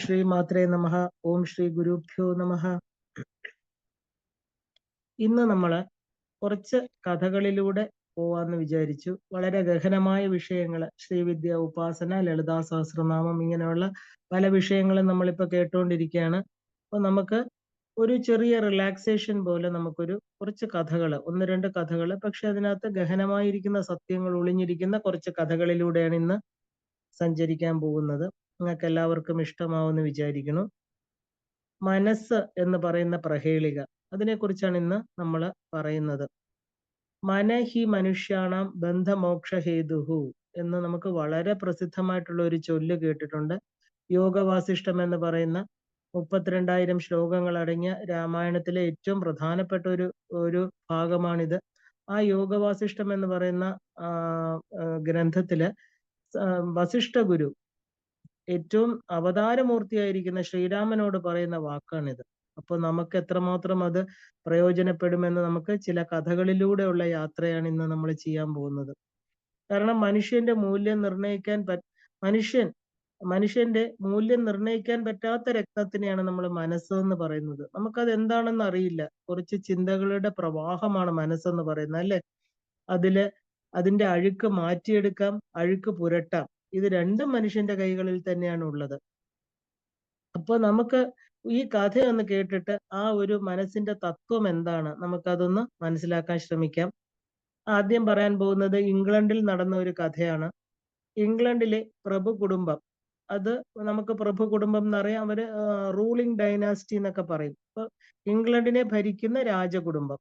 ശ്രീ മാത്രേ നമഃ. ഓം ശ്രീ ഗുരുഭ്യോ നമഃ. ഇന്ന് നമ്മൾ കുറച്ച് കഥകളിലൂടെ പോവാന്ന് വിചാരിച്ചു. വളരെ ഗഹനമായ വിഷയങ്ങൾ, ശ്രീവിദ്യ, ഉപാസന, ലളിതാ സഹസ്രനാമം, ഇങ്ങനെയുള്ള പല വിഷയങ്ങളും നമ്മളിപ്പോൾ കേട്ടുകൊണ്ടിരിക്കുകയാണ്. അപ്പൊ നമുക്ക് ഒരു ചെറിയ റിലാക്സേഷൻ പോലെ നമുക്കൊരു കുറച്ച് കഥകൾ, ഒന്ന് രണ്ട് കഥകൾ, പക്ഷെ അതിനകത്ത് ഗഹനമായിരിക്കുന്ന സത്യങ്ങൾ ഒളിഞ്ഞിരിക്കുന്ന കുറച്ച് കഥകളിലൂടെയാണ് ഇന്ന് സഞ്ചരിക്കാൻ പോകുന്നത്. നിങ്ങൾക്ക് എല്ലാവർക്കും ഇഷ്ടമാവുമെന്ന് വിചാരിക്കുന്നു. മനസ്സ് എന്ന് പറയുന്ന പ്രഹേളിക, അതിനെക്കുറിച്ചാണ് ഇന്ന് നമ്മൾ പറയുന്നത്. മനഹി മനുഷ്യാണാം ബന്ധമോക്ഷ ഹേതുഹു എന്ന് നമുക്ക് വളരെ പ്രസിദ്ധമായിട്ടുള്ള ഒരു ചൊല്ല് കേട്ടിട്ടുണ്ട്. യോഗവാസിഷ്ടം എന്ന് പറയുന്ന 32,000 ശ്ലോകങ്ങൾ അടങ്ങിയ രാമായണത്തിലെ ഏറ്റവും പ്രധാനപ്പെട്ട ഒരു ഭാഗമാണിത്. ആ യോഗവാസിഷ്ടം എന്ന് പറയുന്ന ഗ്രന്ഥത്തില് വസിഷ്ഠ ഗുരു ഏറ്റവും അവതാരമൂർത്തിയായിരിക്കുന്ന ശ്രീരാമനോട് പറയുന്ന വാക്കാണിത്. അപ്പോൾ നമുക്ക് എത്രമാത്രം അത് പ്രയോജനപ്പെടുമെന്ന് നമുക്ക് ചില കഥകളിലൂടെയുള്ള യാത്രയാണ് ഇന്ന് നമ്മൾ ചെയ്യാൻ പോകുന്നത്. കാരണം മനുഷ്യന്റെ മൂല്യം നിർണ്ണയിക്കാൻ മനുഷ്യന്റെ മൂല്യം നിർണ്ണയിക്കാൻ പറ്റാത്ത രത്നത്തിനെയാണ് നമ്മൾ മനസ്സ് എന്ന് പറയുന്നത്. നമുക്കത് എന്താണെന്ന് അറിയില്ല. കുറച്ച് ചിന്തകളുടെ പ്രവാഹമാണ് മനസ്സെന്ന് പറയുന്നത്, അല്ലെ? അതിന്റെ അഴുക്ക് മാറ്റിയെടുക്കാം, അഴുക്ക് പുരട്ടാം. ഇത് രണ്ടും മനുഷ്യന്റെ കൈകളിൽ തന്നെയാണ് ഉള്ളത്. അപ്പൊ നമുക്ക് ഈ കഥയൊന്ന് കേട്ടിട്ട് ആ ഒരു മനസ്സിന്റെ തത്വം എന്താണ് നമുക്കതൊന്ന് മനസ്സിലാക്കാൻ ശ്രമിക്കാം. ആദ്യം പറയാൻ പോകുന്നത് ഇംഗ്ലണ്ടിൽ നടന്ന ഒരു കഥയാണ്. ഇംഗ്ലണ്ടിലെ പ്രഭു കുടുംബം, അത് നമുക്ക് പ്രഭു കുടുംബം എന്നറിയാം. അവര് റൂളിംഗ് ഡൈനാസ്റ്റി എന്നൊക്കെ പറയും. അപ്പൊ ഇംഗ്ലണ്ടിനെ ഭരിക്കുന്ന രാജകുടുംബം.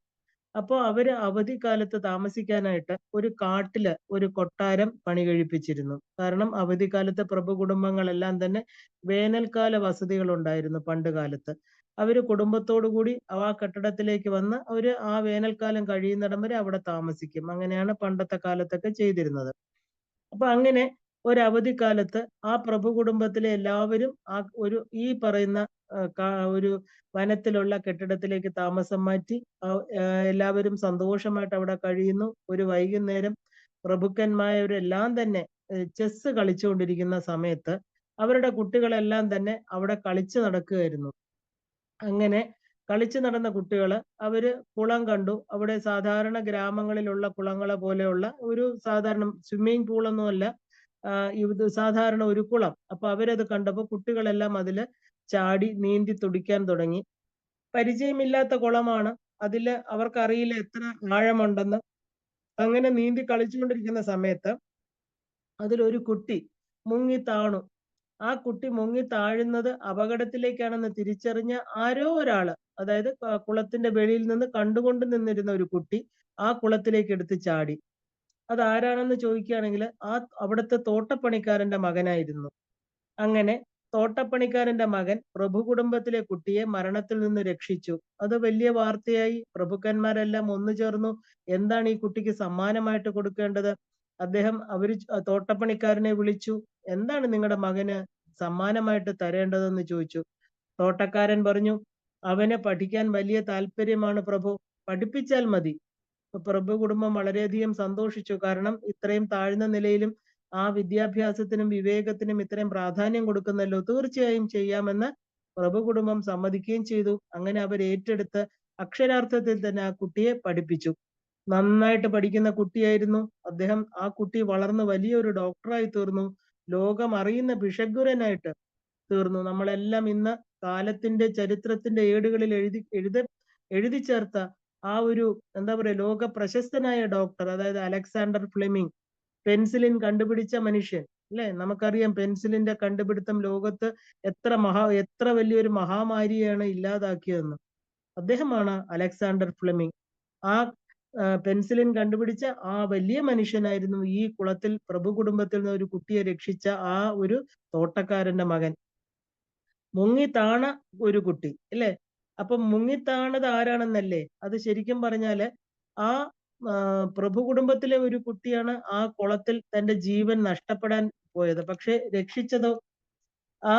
അപ്പോൾ അവര് അവധിക്കാലത്ത് താമസിക്കാനായിട്ട് ഒരു കാട്ടില് ഒരു കൊട്ടാരം പണി കഴിപ്പിച്ചിരുന്നു. കാരണം അവധിക്കാലത്ത് പ്രഭു കുടുംബങ്ങളെല്ലാം തന്നെ വേനൽക്കാല വസതികൾ ഉണ്ടായിരുന്നു പണ്ട് കാലത്ത്. അവര് കുടുംബത്തോടു കൂടി ആ കെട്ടിടത്തിലേക്ക് വന്ന് അവര് ആ വേനൽക്കാലം കഴിയുന്നിടം വരെ അവിടെ താമസിക്കും. അങ്ങനെയാണ് പണ്ടത്തെ കാലത്തൊക്കെ ചെയ്തിരുന്നത്. അപ്പൊ അങ്ങനെ ഒരു അവധിക്കാലത്ത് ആ പ്രഭു കുടുംബത്തിലെ എല്ലാവരും ഈ പറയുന്ന ഒരു വനത്തിലുള്ള കെട്ടിടത്തിലേക്ക് താമസം മാറ്റി. എല്ലാവരും സന്തോഷമായിട്ട് അവിടെ കഴിയുന്നു. ഒരു വൈകുന്നേരം പ്രഭുക്കന്മാരെല്ലാം തന്നെ ചെസ് കളിച്ചുകൊണ്ടിരിക്കുന്ന സമയത്ത് അവരുടെ കുട്ടികളെല്ലാം തന്നെ അവിടെ കളിച്ചു നടക്കുകയായിരുന്നു. അങ്ങനെ കളിച്ചു നടന്ന കുട്ടികള് അവര് കുളം കണ്ടു. അവിടെ സാധാരണ ഗ്രാമങ്ങളിലുള്ള കുളങ്ങളെ പോലെയുള്ള ഒരു സാധാരണ സ്വിമ്മിംഗ് പൂളൊന്നുമല്ല, ഇത് സാധാരണ ഒരു കുളം. അപ്പൊ അവരത് കണ്ടപ്പോൾ കുട്ടികളെല്ലാം അതില് ചാടി നീന്തി തുടിക്കാൻ തുടങ്ങി. പരിചയമില്ലാത്ത കുളമാണ്, അതില് അവർക്കറിയില്ല എത്ര ആഴമുണ്ടെന്ന്. അങ്ങനെ നീന്തി കളിച്ചുകൊണ്ടിരിക്കുന്ന സമയത്ത് അതിലൊരു കുട്ടി മുങ്ങി താണു. ആ കുട്ടി മുങ്ങി താഴുന്നത് അപകടത്തിലേക്കാണെന്ന് തിരിച്ചറിഞ്ഞ ആരോ ഒരാള്, അതായത് കുളത്തിന്റെ വെളിയിൽ നിന്ന് കണ്ടുകൊണ്ട് നിന്നിരുന്ന ഒരു കുട്ടി ആ കുളത്തിലേക്ക് എടുത്ത് ചാടി. അതാരാണെന്ന് ചോദിക്കുകയാണെങ്കിൽ അവിടുത്തെ തോട്ടപ്പണിക്കാരന്റെ മകനായിരുന്നു. അങ്ങനെ തോട്ടപ്പണിക്കാരന്റെ മകൻ പ്രഭു കുടുംബത്തിലെ കുട്ടിയെ മരണത്തിൽ നിന്ന് രക്ഷിച്ചു. അത് വലിയ വാർത്തയായി. പ്രഭുക്കന്മാരെല്ലാം ഒന്നു ചേർന്നു. എന്താണ് ഈ കുട്ടിക്ക് സമ്മാനമായിട്ട് കൊടുക്കേണ്ടത്? അവര് തോട്ടപ്പണിക്കാരനെ വിളിച്ചു. എന്താണ് നിങ്ങളുടെ മകന് സമ്മാനമായിട്ട് തരേണ്ടതെന്ന് ചോദിച്ചു. തോട്ടക്കാരൻ പറഞ്ഞു, അവന് പഠിക്കാൻ വലിയ താല്പര്യമാണ് പ്രഭു, പഠിപ്പിച്ചാൽ മതി. പ്രഭു കുടുംബം വളരെയധികം സന്തോഷിച്ചു. കാരണം ഇത്രയും താഴ്ന്ന നിലയിലും ആ വിദ്യാഭ്യാസത്തിനും വിവേകത്തിനും ഇത്രയും പ്രാധാന്യം കൊടുക്കുന്നല്ലോ, തീർച്ചയായും ചെയ്യാമെന്ന് പ്രഭു കുടുംബം സമ്മതിക്കുകയും ചെയ്തു. അങ്ങനെ അവർ ഏറ്റെടുത്ത് അക്ഷരാർത്ഥത്തിൽ തന്നെ ആ കുട്ടിയെ പഠിപ്പിച്ചു. നന്നായിട്ട് പഠിക്കുന്ന കുട്ടിയായിരുന്നു അദ്ദേഹം. ആ കുട്ടി വളർന്ന് വലിയൊരു ഡോക്ടറായി തീർന്നു. ലോകം അറിയുന്ന ഭിഷഗ്വരനായിട്ട് തീർന്നു. നമ്മളെല്ലാം ഇന്ന് കാലത്തിന്റെ ചരിത്രത്തിന്റെ ഏടുകളിൽ എഴുതി ചേർത്ത ആ ഒരു എന്താ പറയുക, ലോക പ്രശസ്തനായ ഡോക്ടർ, അതായത് അലക്സാണ്ടർ ഫ്ലെമിംഗ്, പെൻസിലിൻ കണ്ടുപിടിച്ച മനുഷ്യൻ, അല്ലെ? നമുക്കറിയാം പെൻസിലിന്റെ കണ്ടുപിടുത്തം ലോകത്ത് എത്ര വലിയൊരു മഹാമാരിയാണ് ഇല്ലാതാക്കിയതെന്ന്. അദ്ദേഹമാണ് അലക്സാണ്ടർ ഫ്ലെമിംഗ്. ആ പെൻസിലിൻ കണ്ടുപിടിച്ച ആ വലിയ മനുഷ്യനായിരുന്നു ഈ കുളത്തിൽ പ്രഭു കുടുംബത്തിൽ നിന്ന് ഒരു കുട്ടിയെ രക്ഷിച്ച ആ ഒരു തോട്ടക്കാരന്റെ മകൻ. മുങ്ങിത്താണ ഒരു കുട്ടി, അല്ലെ? അപ്പൊ മുങ്ങിത്താണത് ആരാണെന്നല്ലേ? അത് ശരിക്കും പറഞ്ഞാല് ആ പ്രഭു കുടുംബത്തിലെ ഒരു കുട്ടിയാണ് ആ കുളത്തിൽ തന്റെ ജീവൻ നഷ്ടപ്പെടാൻ പോയത്. പക്ഷെ രക്ഷിച്ചതോ ആ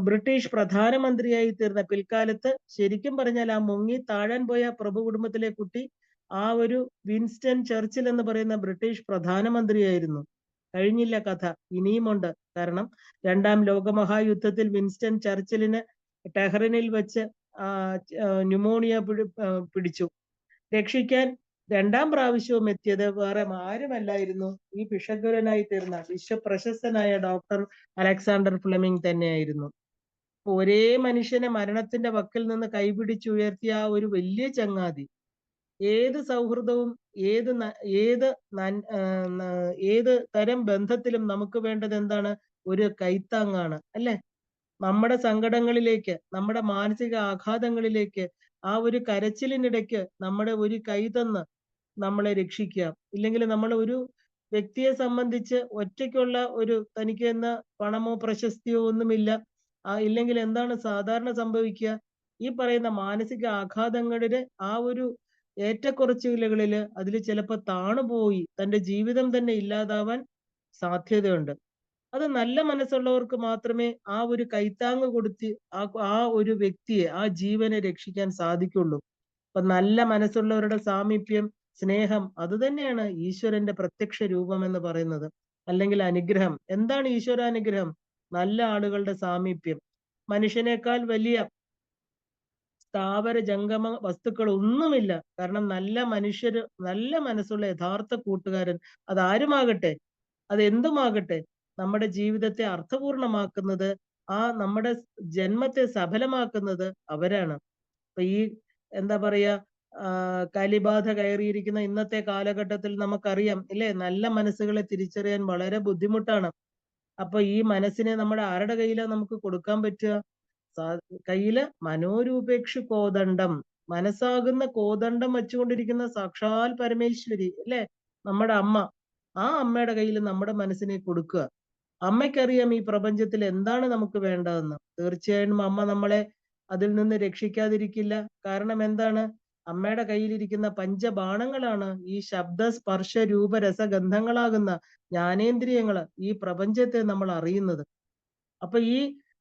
ബ്രിട്ടീഷ് പ്രധാനമന്ത്രിയായി തീർന്ന പിൽക്കാലത്ത്, ശരിക്കും പറഞ്ഞാൽ ആ മുങ്ങി താഴാൻ പോയ പ്രഭു കുടുംബത്തിലെ കുട്ടി ആ ഒരു വിൻസ്റ്റൺ ചർച്ചിൽ എന്ന് പറയുന്ന ബ്രിട്ടീഷ് പ്രധാനമന്ത്രിയായിരുന്നു. കഴിഞ്ഞില്ല കഥ, ഇനിയുമുണ്ട്. കാരണം രണ്ടാം ലോകമഹായുദ്ധത്തിൽ വിൻസ്റ്റൺ ചർച്ചിലിന് ടെഹ്റനിൽ വെച്ച് ന്യൂമോണിയ പിടിച്ചു. രക്ഷിക്കാൻ രണ്ടാം പ്രാവശ്യവും എത്തിയത് വേറെ ആരുമല്ലായിരുന്നു, ഈ ഭിഷഗ്വരനായി തീർന്ന വിശ്വപ്രശസ്തനായ ഡോക്ടർ അലക്സാണ്ടർ ഫ്ലെമിംഗ് തന്നെയായിരുന്നു. ഒരേ മനുഷ്യനെ മരണത്തിന്റെ വക്കിൽ നിന്ന് കൈപിടിച്ചുയർത്തിയ ആ ഒരു വലിയ ചങ്ങാതി, ഏത് സൗഹൃദവും ഏത് ഏത് തരം ബന്ധത്തിലും നമുക്ക് വേണ്ടത് എന്താണ്? ഒരു കൈത്താങ്ങാണ്, അല്ലെ? നമ്മുടെ സങ്കടങ്ങളിലേക്ക്, നമ്മുടെ മാനസിക ആഘാതങ്ങളിലേക്ക് ആ ഒരു കരച്ചിലിനിടയ്ക്ക് നമ്മുടെ ഒരു കൈ തന്ന് നമ്മളെ രക്ഷിക്കുക. ഇല്ലെങ്കിൽ നമ്മൾ ഒരു വ്യക്തിയെ സംബന്ധിച്ച് ഒറ്റയ്ക്കുള്ള ഒരു, തനിക്ക് എന്ന പണമോ പ്രശസ്തിയോ ഒന്നുമില്ല, ഇല്ലെങ്കിൽ എന്താണ് സാധാരണ സംഭവിക്കുക? ഈ പറയുന്ന മാനസിക ആഘാതങ്ങളില് ആ ഒരു ഏറ്റക്കുറച്ചിലുകളില് അതിൽ ചിലപ്പോൾ താണുപോയി തന്റെ ജീവിതം തന്നെ ഇല്ലാതാവാൻ സാധ്യതയുണ്ട്. അത് നല്ല മനസ്സുള്ളവർക്ക് മാത്രമേ ആ ഒരു കൈത്താങ്ങ് കൊടുത്ത് ആ ഒരു വ്യക്തിയെ, ആ ജീവനെ രക്ഷിക്കാൻ സാധിക്കുള്ളൂ. അപ്പൊ നല്ല മനസ്സുള്ളവരുടെ സാമീപ്യം, സ്നേഹം, അത് തന്നെയാണ് ഈശ്വരന്റെ പ്രത്യക്ഷ രൂപം എന്ന് പറയുന്നത്, അല്ലെങ്കിൽ അനുഗ്രഹം. എന്താണ് ഈശ്വരാനുഗ്രഹം? നല്ല ആളുകളുടെ സാമീപ്യം. മനുഷ്യനേക്കാൾ വലിയ സ്ഥാവര ജംഗമ വസ്തുക്കൾ ഒന്നുമില്ല. കാരണം നല്ല മനുഷ്യര്, നല്ല മനസ്സുള്ള യഥാർത്ഥ കൂട്ടുകാരൻ, അതാരുമാകട്ടെ, അതെന്തുമാകട്ടെ, നമ്മുടെ ജീവിതത്തെ അർത്ഥപൂർണമാക്കുന്നത്, നമ്മുടെ ജന്മത്തെ സഫലമാക്കുന്നത് അവരാണ്. അപ്പൊ ഈ എന്താ പറയാ, കലിബാധ കയറിയിരിക്കുന്ന ഇന്നത്തെ കാലഘട്ടത്തിൽ നമുക്കറിയാം ഇല്ലേ, നല്ല മനസ്സുകളെ തിരിച്ചറിയാൻ വളരെ ബുദ്ധിമുട്ടാണ്. അപ്പൊ ഈ മനസ്സിനെ നമ്മുടെ ആരുടെ കയ്യിലാണ് നമുക്ക് കൊടുക്കാൻ പറ്റുക? കയ്യില് മനോരൂപേക്ഷ കോദണ്ഡം, മനസ്സാകുന്ന കോദണ്ഡം വെച്ചുകൊണ്ടിരിക്കുന്ന സാക്ഷാൽ പരമേശ്വരി അല്ലെ, നമ്മുടെ അമ്മ. ആ അമ്മയുടെ കയ്യിൽ നമ്മുടെ മനസ്സിനെ കൊടുക്കുക. അമ്മയ്ക്കറിയാം ഈ പ്രപഞ്ചത്തിൽ എന്താണ് നമുക്ക് വേണ്ടതെന്ന്. തീർച്ചയായും അമ്മ നമ്മളെ അതിൽ നിന്ന് രക്ഷിക്കാതിരിക്കില്ല. കാരണം എന്താണ്? അമ്മയുടെ കയ്യിലിരിക്കുന്ന പഞ്ചബാണങ്ങളാണ് ഈ ശബ്ദ സ്പർശ രൂപ രസഗന്ധങ്ങളാകുന്ന ജ്ഞാനേന്ദ്രിയങ്ങള് ഈ പ്രപഞ്ചത്തെ നമ്മൾ അറിയുന്നത്. അപ്പൊ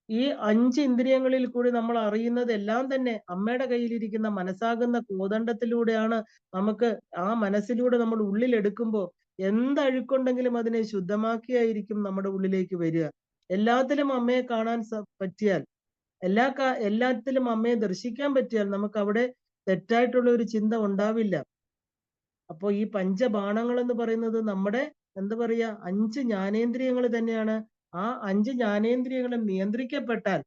ഈ 5 ഇന്ദ്രിയങ്ങളിൽ കൂടി നമ്മൾ അറിയുന്നത് എല്ലാം തന്നെ അമ്മയുടെ കയ്യിലിരിക്കുന്ന മനസ്സാകുന്ന കോദണ്ഡത്തിലൂടെയാണ്. നമുക്ക് ആ മനസ്സിലൂടെ നമ്മൾ ഉള്ളിൽ എടുക്കുമ്പോൾ എന്തഴുക്കുണ്ടെങ്കിലും അതിനെ ശുദ്ധമാക്കിയായിരിക്കും നമ്മുടെ ഉള്ളിലേക്ക് വരിക. എല്ലാത്തിലും അമ്മയെ കാണാൻ പറ്റിയാൽ, എല്ലാത്തിലും അമ്മയെ ദർശിക്കാൻ പറ്റിയാൽ നമുക്ക് അവിടെ തെറ്റായിട്ടുള്ള ഒരു ചിന്ത ഉണ്ടാവില്ല. അപ്പോ ഈ പഞ്ചബാണങ്ങൾ എന്ന് പറയുന്നത് നമ്മുടെ എന്താ പറയാ 5 ജ്ഞാനേന്ദ്രിയങ്ങൾ തന്നെയാണ്. ആ 5 ജ്ഞാനേന്ദ്രിയങ്ങളും നിയന്ത്രിക്കപ്പെട്ടാൽ,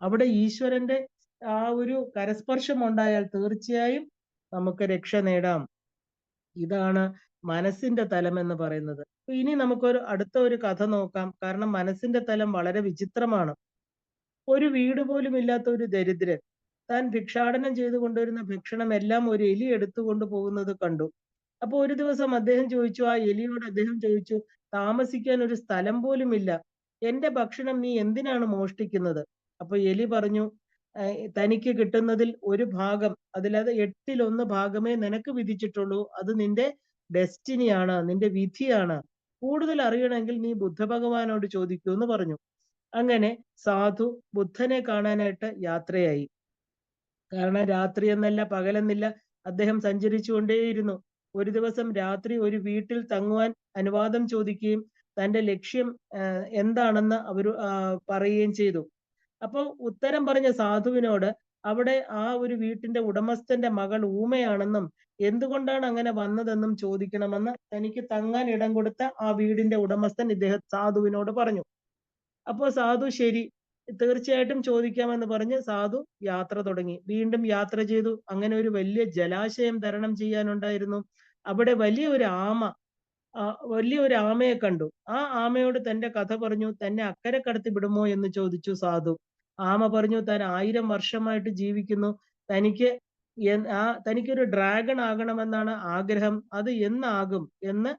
അവിടെ ഈശ്വരന്റെ ആ ഒരു കരസ്പർശം ഉണ്ടായാൽ തീർച്ചയായും നമുക്ക് രക്ഷ നേടാം. ഇതാണ് മനസ്സിന്റെ തലം എന്ന് പറയുന്നത്. ഇനി നമുക്കൊരു അടുത്ത ഒരു കഥ നോക്കാം. കാരണം മനസ്സിന്റെ തലം വളരെ വിചിത്രമാണ്. ഒരു വീട് പോലും ഇല്ലാത്ത ഒരു ദരിദ്രൻ താൻ ഭിക്ഷാടനം ചെയ്തു കൊണ്ടുവരുന്ന ഭക്ഷണം എല്ലാം ഒരു എലി എടുത്തുകൊണ്ട് പോകുന്നത് കണ്ടു. അപ്പൊ ഒരു ദിവസം അദ്ദേഹം ചോദിച്ചു, ആ എലിയോട് അദ്ദേഹം ചോദിച്ചു, താമസിക്കാൻ ഒരു സ്ഥലം പോലും ഇല്ല, എന്റെ ഭക്ഷണം നീ എന്തിനാണ് മോഷ്ടിക്കുന്നത്? അപ്പൊ എലി പറഞ്ഞു, തനിക്ക് കിട്ടുന്നതിൽ ഒരു ഭാഗം, അതിലത് 8-1 ഭാഗമേ നിനക്ക് വിധിച്ചിട്ടുള്ളൂ. അത് നിന്റെ ഡെസ്റ്റിനിയാണ്, നിന്റെ വിധിയാണ്. കൂടുതൽ അറിയണമെങ്കിൽ നീ ബുദ്ധഭഗവാനോട് ചോദിക്കൂ എന്ന് പറഞ്ഞു. അങ്ങനെ സാധു ബുദ്ധനെ കാണാനായിട്ട് യാത്രയായി. കാരണം രാത്രി എന്നല്ല പകലെന്നില്ല, അദ്ദേഹം സഞ്ചരിച്ചുകൊണ്ടേയിരുന്നു. ഒരു ദിവസം രാത്രി ഒരു വീട്ടിൽ തങ്ങുവാൻ അനുവാദം ചോദിക്കുകയും തന്റെ ലക്ഷ്യം എന്താണെന്ന് അവർ പറയുകയും ചെയ്തു. അപ്പോൾ ഉത്തരം പറഞ്ഞ സാധുവിനോട് അവിടെ ആ ഒരു വീട്ടിന്റെ ഉടമസ്ഥന്റെ മകൾ ഊമയാണെന്നും എന്തുകൊണ്ടാണ് അങ്ങനെ വന്നതെന്നും ചോദിക്കണമെന്ന് തനിക്ക് തങ്ങാൻ ഇടം കൊടുത്ത ആ വീടിന്റെ ഉടമസ്ഥൻ സാധുവിനോട് പറഞ്ഞു. അപ്പോൾ സാധു ശരി, തീർച്ചയായിട്ടും ചോദിക്കാമെന്ന് പറഞ്ഞ് സാധു യാത്ര തുടങ്ങി. വീണ്ടും യാത്ര ചെയ്തു. അങ്ങനെ ഒരു വലിയ ജലാശയം തരണം ചെയ്യാനുണ്ടായിരുന്നു. അവിടെ വലിയൊരു ആമയെ കണ്ടു. ആ ആമയോട് തന്റെ കഥ പറഞ്ഞു. തന്നെ അക്കരെ കടത്തി വിടുമോ എന്ന് ചോദിച്ചു സാധു. ആമ പറഞ്ഞു, താൻ 1000 വർഷമായിട്ട് ജീവിക്കുന്നു, തനിക്കൊരു ഡ്രാഗൺ ആകണമെന്നാണ് ആഗ്രഹം. അത് എന്നാകും എന്ന്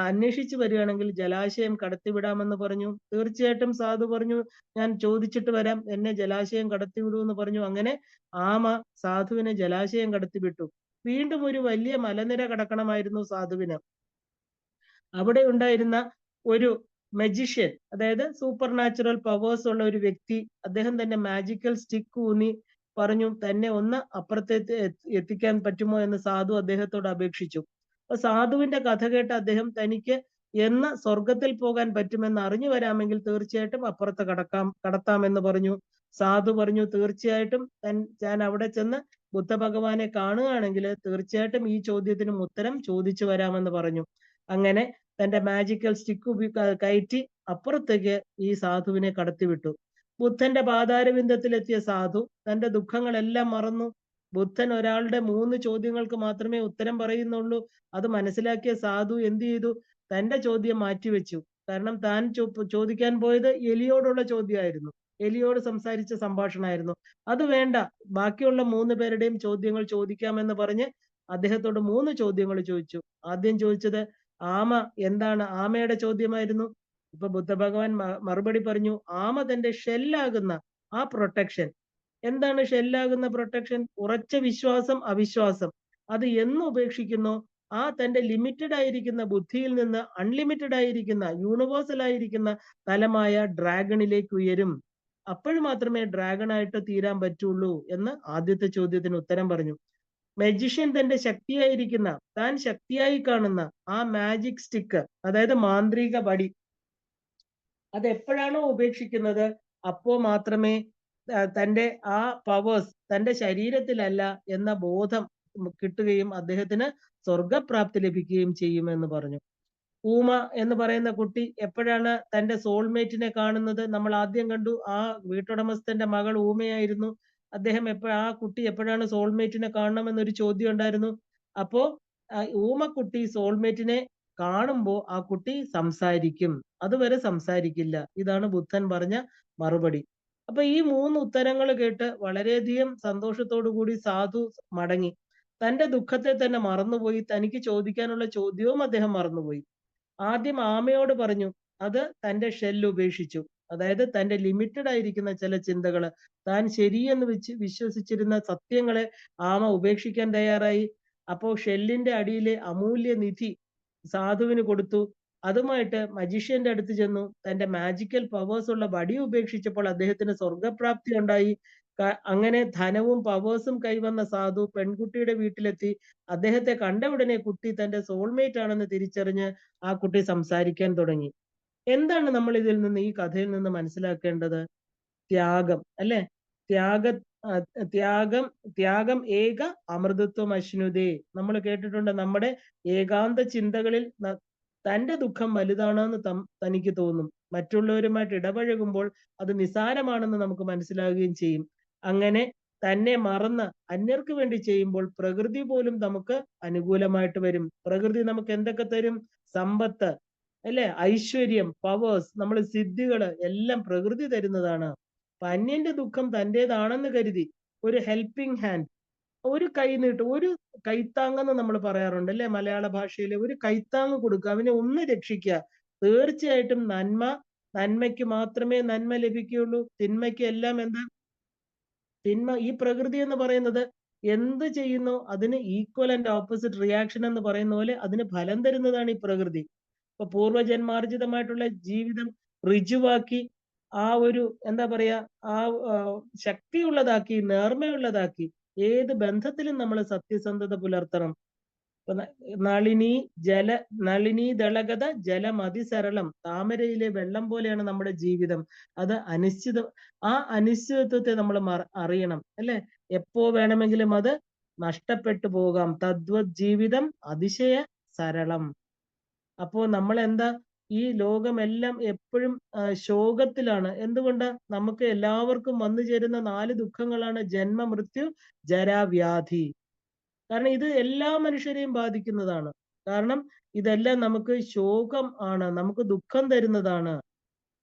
അന്വേഷിച്ചു വരികയാണെങ്കിൽ ജലാശയം കടത്തിവിടാമെന്ന് പറഞ്ഞു. തീർച്ചയായിട്ടും സാധു പറഞ്ഞു, ഞാൻ ചോദിച്ചിട്ട് വരാം, എന്നെ ജലാശയം കടത്തിവിടൂ എന്ന് പറഞ്ഞു. അങ്ങനെ ആമ സാധുവിനെ ജലാശയം കടത്തിവിട്ടു. വീണ്ടും ഒരു വലിയ മലനിര കടക്കണമായിരുന്നു സാധുവിന്. അവിടെ ഉണ്ടായിരുന്ന ഒരു മജീഷ്യൻ, അതായത് സൂപ്പർ നാച്ചുറൽ പവേഴ്സ് ഉള്ള ഒരു വ്യക്തി, അദ്ദേഹം തന്നെ മാജിക്കൽ സ്റ്റിക്ക് ഊന്നി പറഞ്ഞു, തന്നെ ഒന്ന് അപ്പുറത്തേക്ക് എത്തിക്കാൻ പറ്റുമോ എന്ന് സാധു അദ്ദേഹത്തോട് അപേക്ഷിച്ചു. അപ്പൊ സാധുവിന്റെ കഥ കേട്ട് അദ്ദേഹം തനിക്ക് എന്ന് സ്വർഗത്തിൽ പോകാൻ പറ്റുമെന്ന് അറിഞ്ഞു വരാമെങ്കിൽ തീർച്ചയായിട്ടും അപ്പുറത്ത് കടത്താമെന്ന് പറഞ്ഞു. സാധു പറഞ്ഞു, തീർച്ചയായിട്ടും ഞാൻ അവിടെ ചെന്ന് ബുദ്ധ ഭഗവാനെ കാണുകയാണെങ്കിൽ തീർച്ചയായിട്ടും ഈ ചോദ്യത്തിനും ഉത്തരം ചോദിച്ചു വരാമെന്ന് പറഞ്ഞു. അങ്ങനെ തന്റെ മാജിക്കൽ സ്റ്റിക്ക് കയറ്റി അപ്പുറത്തേക്ക് ഈ സാധുവിനെ കടത്തിവിട്ടു. ബുദ്ധന്റെ പാതാരവിന്ദത്തിലെത്തിയ സാധു തന്റെ ദുഃഖങ്ങളെല്ലാം മറന്നു. ബുദ്ധൻ ഒരാളുടെ 3 ചോദ്യങ്ങൾക്ക് മാത്രമേ ഉത്തരം പറയുന്നുള്ളൂ. അത് മനസ്സിലാക്കിയ സാധു എന്ത് ചെയ്തു? തന്റെ ചോദ്യം മാറ്റിവെച്ചു. കാരണം താൻ ചോദിക്കാൻ പോയത് എലിയോടുള്ള ചോദ്യമായിരുന്നു. എലിയോട് സംസാരിച്ച സംഭാഷണമായിരുന്നു. അത് വേണ്ട, ബാക്കിയുള്ള 3 പേരുടെയും ചോദ്യങ്ങൾ ചോദിക്കാമെന്ന് പറഞ്ഞ് അദ്ദേഹത്തോട് 3 ചോദ്യങ്ങൾ ചോദിച്ചു. ആദ്യം ചോദിച്ചത് ആമ എന്താണ്? ആമയുടെ ചോദ്യമായിരുന്നു. ഇപ്പൊ ബുദ്ധഭഗവാൻ മറുപടി പറഞ്ഞു, ആമ തന്റെ ഷെല്ലാകുന്ന ആ പ്രൊട്ടക്ഷൻ. എന്താണ് ഷെല്ലാകുന്ന പ്രൊട്ടക്ഷൻ? ഉറച്ച വിശ്വാസം, അവിശ്വാസം അത് എന്ന് ഉപേക്ഷിക്കുന്നോ ആ തന്റെ ലിമിറ്റഡ് ആയിരിക്കുന്ന ബുദ്ധിയിൽ നിന്ന് അൺലിമിറ്റഡ് ആയിരിക്കുന്ന യൂണിവേഴ്സൽ ആയിരിക്കുന്ന തലമായ ഡ്രാഗണിലേക്ക് ഉയരും. അപ്പോൾ മാത്രമേ ഡ്രാഗൺ ആയിട്ട് തീരാൻ പറ്റുള്ളൂ എന്ന് ആദ്യത്തെ ചോദ്യത്തിന് ഉത്തരം പറഞ്ഞു. മജിഷ്യൻ തന്റെ ശക്തിയായിരിക്കുന്ന, താൻ ശക്തിയായി കാണുന്ന ആ മാജിക് സ്റ്റിക്ക്, അതായത് മാന്ത്രിക വടി, അത് എപ്പോഴാണോ ഉപേക്ഷിക്കുന്നത് അപ്പോ മാത്രമേ തന്റെ ആ പവേഴ്സ് തന്റെ ശരീരത്തിലല്ല എന്ന ബോധം കിട്ടുകയും അദ്ദേഹത്തിന് സ്വർഗപ്രാപ്തി ലഭിക്കുകയും ചെയ്യുമെന്ന് പറഞ്ഞു. ഊമ എന്ന് പറയുന്ന കുട്ടി എപ്പോഴാണ് തന്റെ സോൾമേറ്റിനെ കാണുന്നത്? നമ്മൾ ആദ്യം കണ്ടു, ആ വീട്ടുടമസ്ഥന്റെ മകൾ ഊമയായിരുന്നു. അദ്ദേഹം ആ കുട്ടി എപ്പോഴാണ് സോൾമേറ്റിനെ കാണണമെന്നൊരു ചോദ്യം ഉണ്ടായിരുന്നു. അപ്പോ ഊമക്കുട്ടി സോൾമേറ്റിനെ കാണുമ്പോ ആ കുട്ടി സംസാരിക്കും, അതുവരെ സംസാരിക്കില്ല. ഇതാണ് ബുദ്ധൻ പറഞ്ഞ മറുപടി. അപ്പൊ ഈ 3 ഉത്തരങ്ങൾ കേട്ട് വളരെയധികം സന്തോഷത്തോടു കൂടി സാധു മടങ്ങി. തന്റെ ദുഃഖത്തെ തന്നെ മറന്നുപോയി. തനിക്ക് ചോദിക്കാനുള്ള ചോദ്യവും അദ്ദേഹം മറന്നുപോയി. ആദ്യം ആമയോട് പറഞ്ഞു, അത് തന്റെ ഷെല്ല് ഉപേക്ഷിച്ചു. അതായത് തന്റെ ലിമിറ്റഡ് ആയിരിക്കുന്ന ചില ചിന്തകള്, താൻ ശരിയെന്ന് വിശ്വസിച്ചിരുന്ന സത്യങ്ങളെ ആമ ഉപേക്ഷിക്കാൻ തയ്യാറായി. അപ്പോ ഷെല്ലിന്റെ അടിയിലെ അമൂല്യ നിധി സാധുവിന് കൊടുത്തു. അതുമായിട്ട് മജീഷ്യന്റെ അടുത്ത് ചെന്നു. തന്റെ മാജിക്കൽ പവേഴ്സ് ഉള്ള വടി ഉപേക്ഷിച്ചപ്പോൾ അദ്ദേഹത്തിന് സ്വർഗപ്രാപ്തി ഉണ്ടായി. അങ്ങനെ ധനവും പവേഴ്സും കൈവന്ന സാധു പെൺകുട്ടിയുടെ വീട്ടിലെത്തി. അദ്ദേഹത്തെ കണ്ട ഉടനെ കുട്ടി തന്റെ സോൾമേറ്റ് ആണെന്ന് തിരിച്ചറിഞ്ഞ് ആ കുട്ടി സംസാരിക്കാൻ തുടങ്ങി. എന്താണ് നമ്മൾ ഇതിൽ നിന്ന്, ഈ കഥയിൽ നിന്ന് മനസ്സിലാക്കേണ്ടത്? ത്യാഗം, അല്ലെ? ത്യാഗ ത്യാഗം ത്യാഗം ഏക അമൃതത്വം അശ്നുതേ. നമ്മൾ കേട്ടിട്ടുണ്ട്, നമ്മുടെ ഏകാന്ത ചിന്തകളിൽ തന്റെ ദുഃഖം വലുതാണെന്ന് തനിക്ക് തോന്നും. മറ്റുള്ളവരുമായിട്ട് ഇടപഴകുമ്പോൾ അത് നിസാരമാണെന്ന് നമുക്ക് മനസ്സിലാവുകയും ചെയ്യും. അങ്ങനെ തന്നെ മറന്ന് അന്യർക്ക് വേണ്ടി ചെയ്യുമ്പോൾ പ്രകൃതി പോലും നമുക്ക് അനുകൂലമായിട്ട് വരും. പ്രകൃതി നമുക്ക് എന്തൊക്കെ തരും? സമ്പത്ത്, അല്ലെ? ഐശ്വര്യം, പവേഴ്സ്, നമ്മൾ സിദ്ധികള് എല്ലാം പ്രകൃതി തരുന്നതാണ്. അന്യന്റെ ദുഃഖം തന്റേതാണെന്ന് കരുതി ഒരു ഹെൽപ്പിംഗ് ഹാൻഡ്, ഒരു കൈ നീട്ടും, ഒരു കൈത്താങ്ങെന്ന് നമ്മൾ പറയാറുണ്ട്, അല്ലെ? മലയാള ഭാഷയിൽ ഒരു കൈത്താങ് കൊടുക്കുക, അവനെ ഒന്ന് രക്ഷിക്കുക. തീർച്ചയായിട്ടും നന്മയ്ക്ക് മാത്രമേ നന്മ ലഭിക്കുകയുള്ളൂ. തിന്മയ്ക്ക് എല്ലാം എന്താ? തിന്മ. ഈ പ്രകൃതി എന്ന് പറയുന്നത് എന്ത് ചെയ്യുന്നു അതിന് ഈക്വൽ ആൻഡ് ഓപ്പോസിറ്റ് റിയാക്ഷൻ എന്ന് പറയുന്ന പോലെ അതിന് ഫലം തരുന്നതാണ് ഈ പ്രകൃതി. ഇപ്പൊ പൂർവ്വജന്മാർജിതമായിട്ടുള്ള ജീവിതം ഋജുവാക്കി, ആ ഒരു എന്താ പറയാ, ആ ശക്തിയുള്ളതാക്കി, നേർമയുള്ളതാക്കി ഏത് ബന്ധത്തിലും നമ്മൾ സത്യസന്ധത പുലർത്തണം. നളിനി ദളഗത ജലമതിസരളം, താമരയിലെ വെള്ളം പോലെയാണ് നമ്മുടെ ജീവിതം. അത് ആ അനിശ്ചിതത്വത്തെ നമ്മൾ അറിയണം, അല്ലെ? എപ്പോ വേണമെങ്കിലും അത് നഷ്ടപ്പെട്ടു പോകാം. തദ്വത് ജീവിതം അതിശയ സരളം. അപ്പോ നമ്മൾ എന്താ, ഈ ലോകമെല്ലാം എപ്പോഴും ശോകത്തിലാണ്. എന്തുകൊണ്ടാ? നമുക്ക് എല്ലാവർക്കും വന്നു ചേരുന്ന 4 ദുഃഖങ്ങളാണ് ജന്മ, മൃത്യു, ജരാവ്യാധി. കാരണം ഇത് എല്ലാ മനുഷ്യരെയും ബാധിക്കുന്നതാണ്. കാരണം ഇതെല്ലാം നമുക്ക് ശോകം ആണ്, നമുക്ക് ദുഃഖം തരുന്നതാണ്,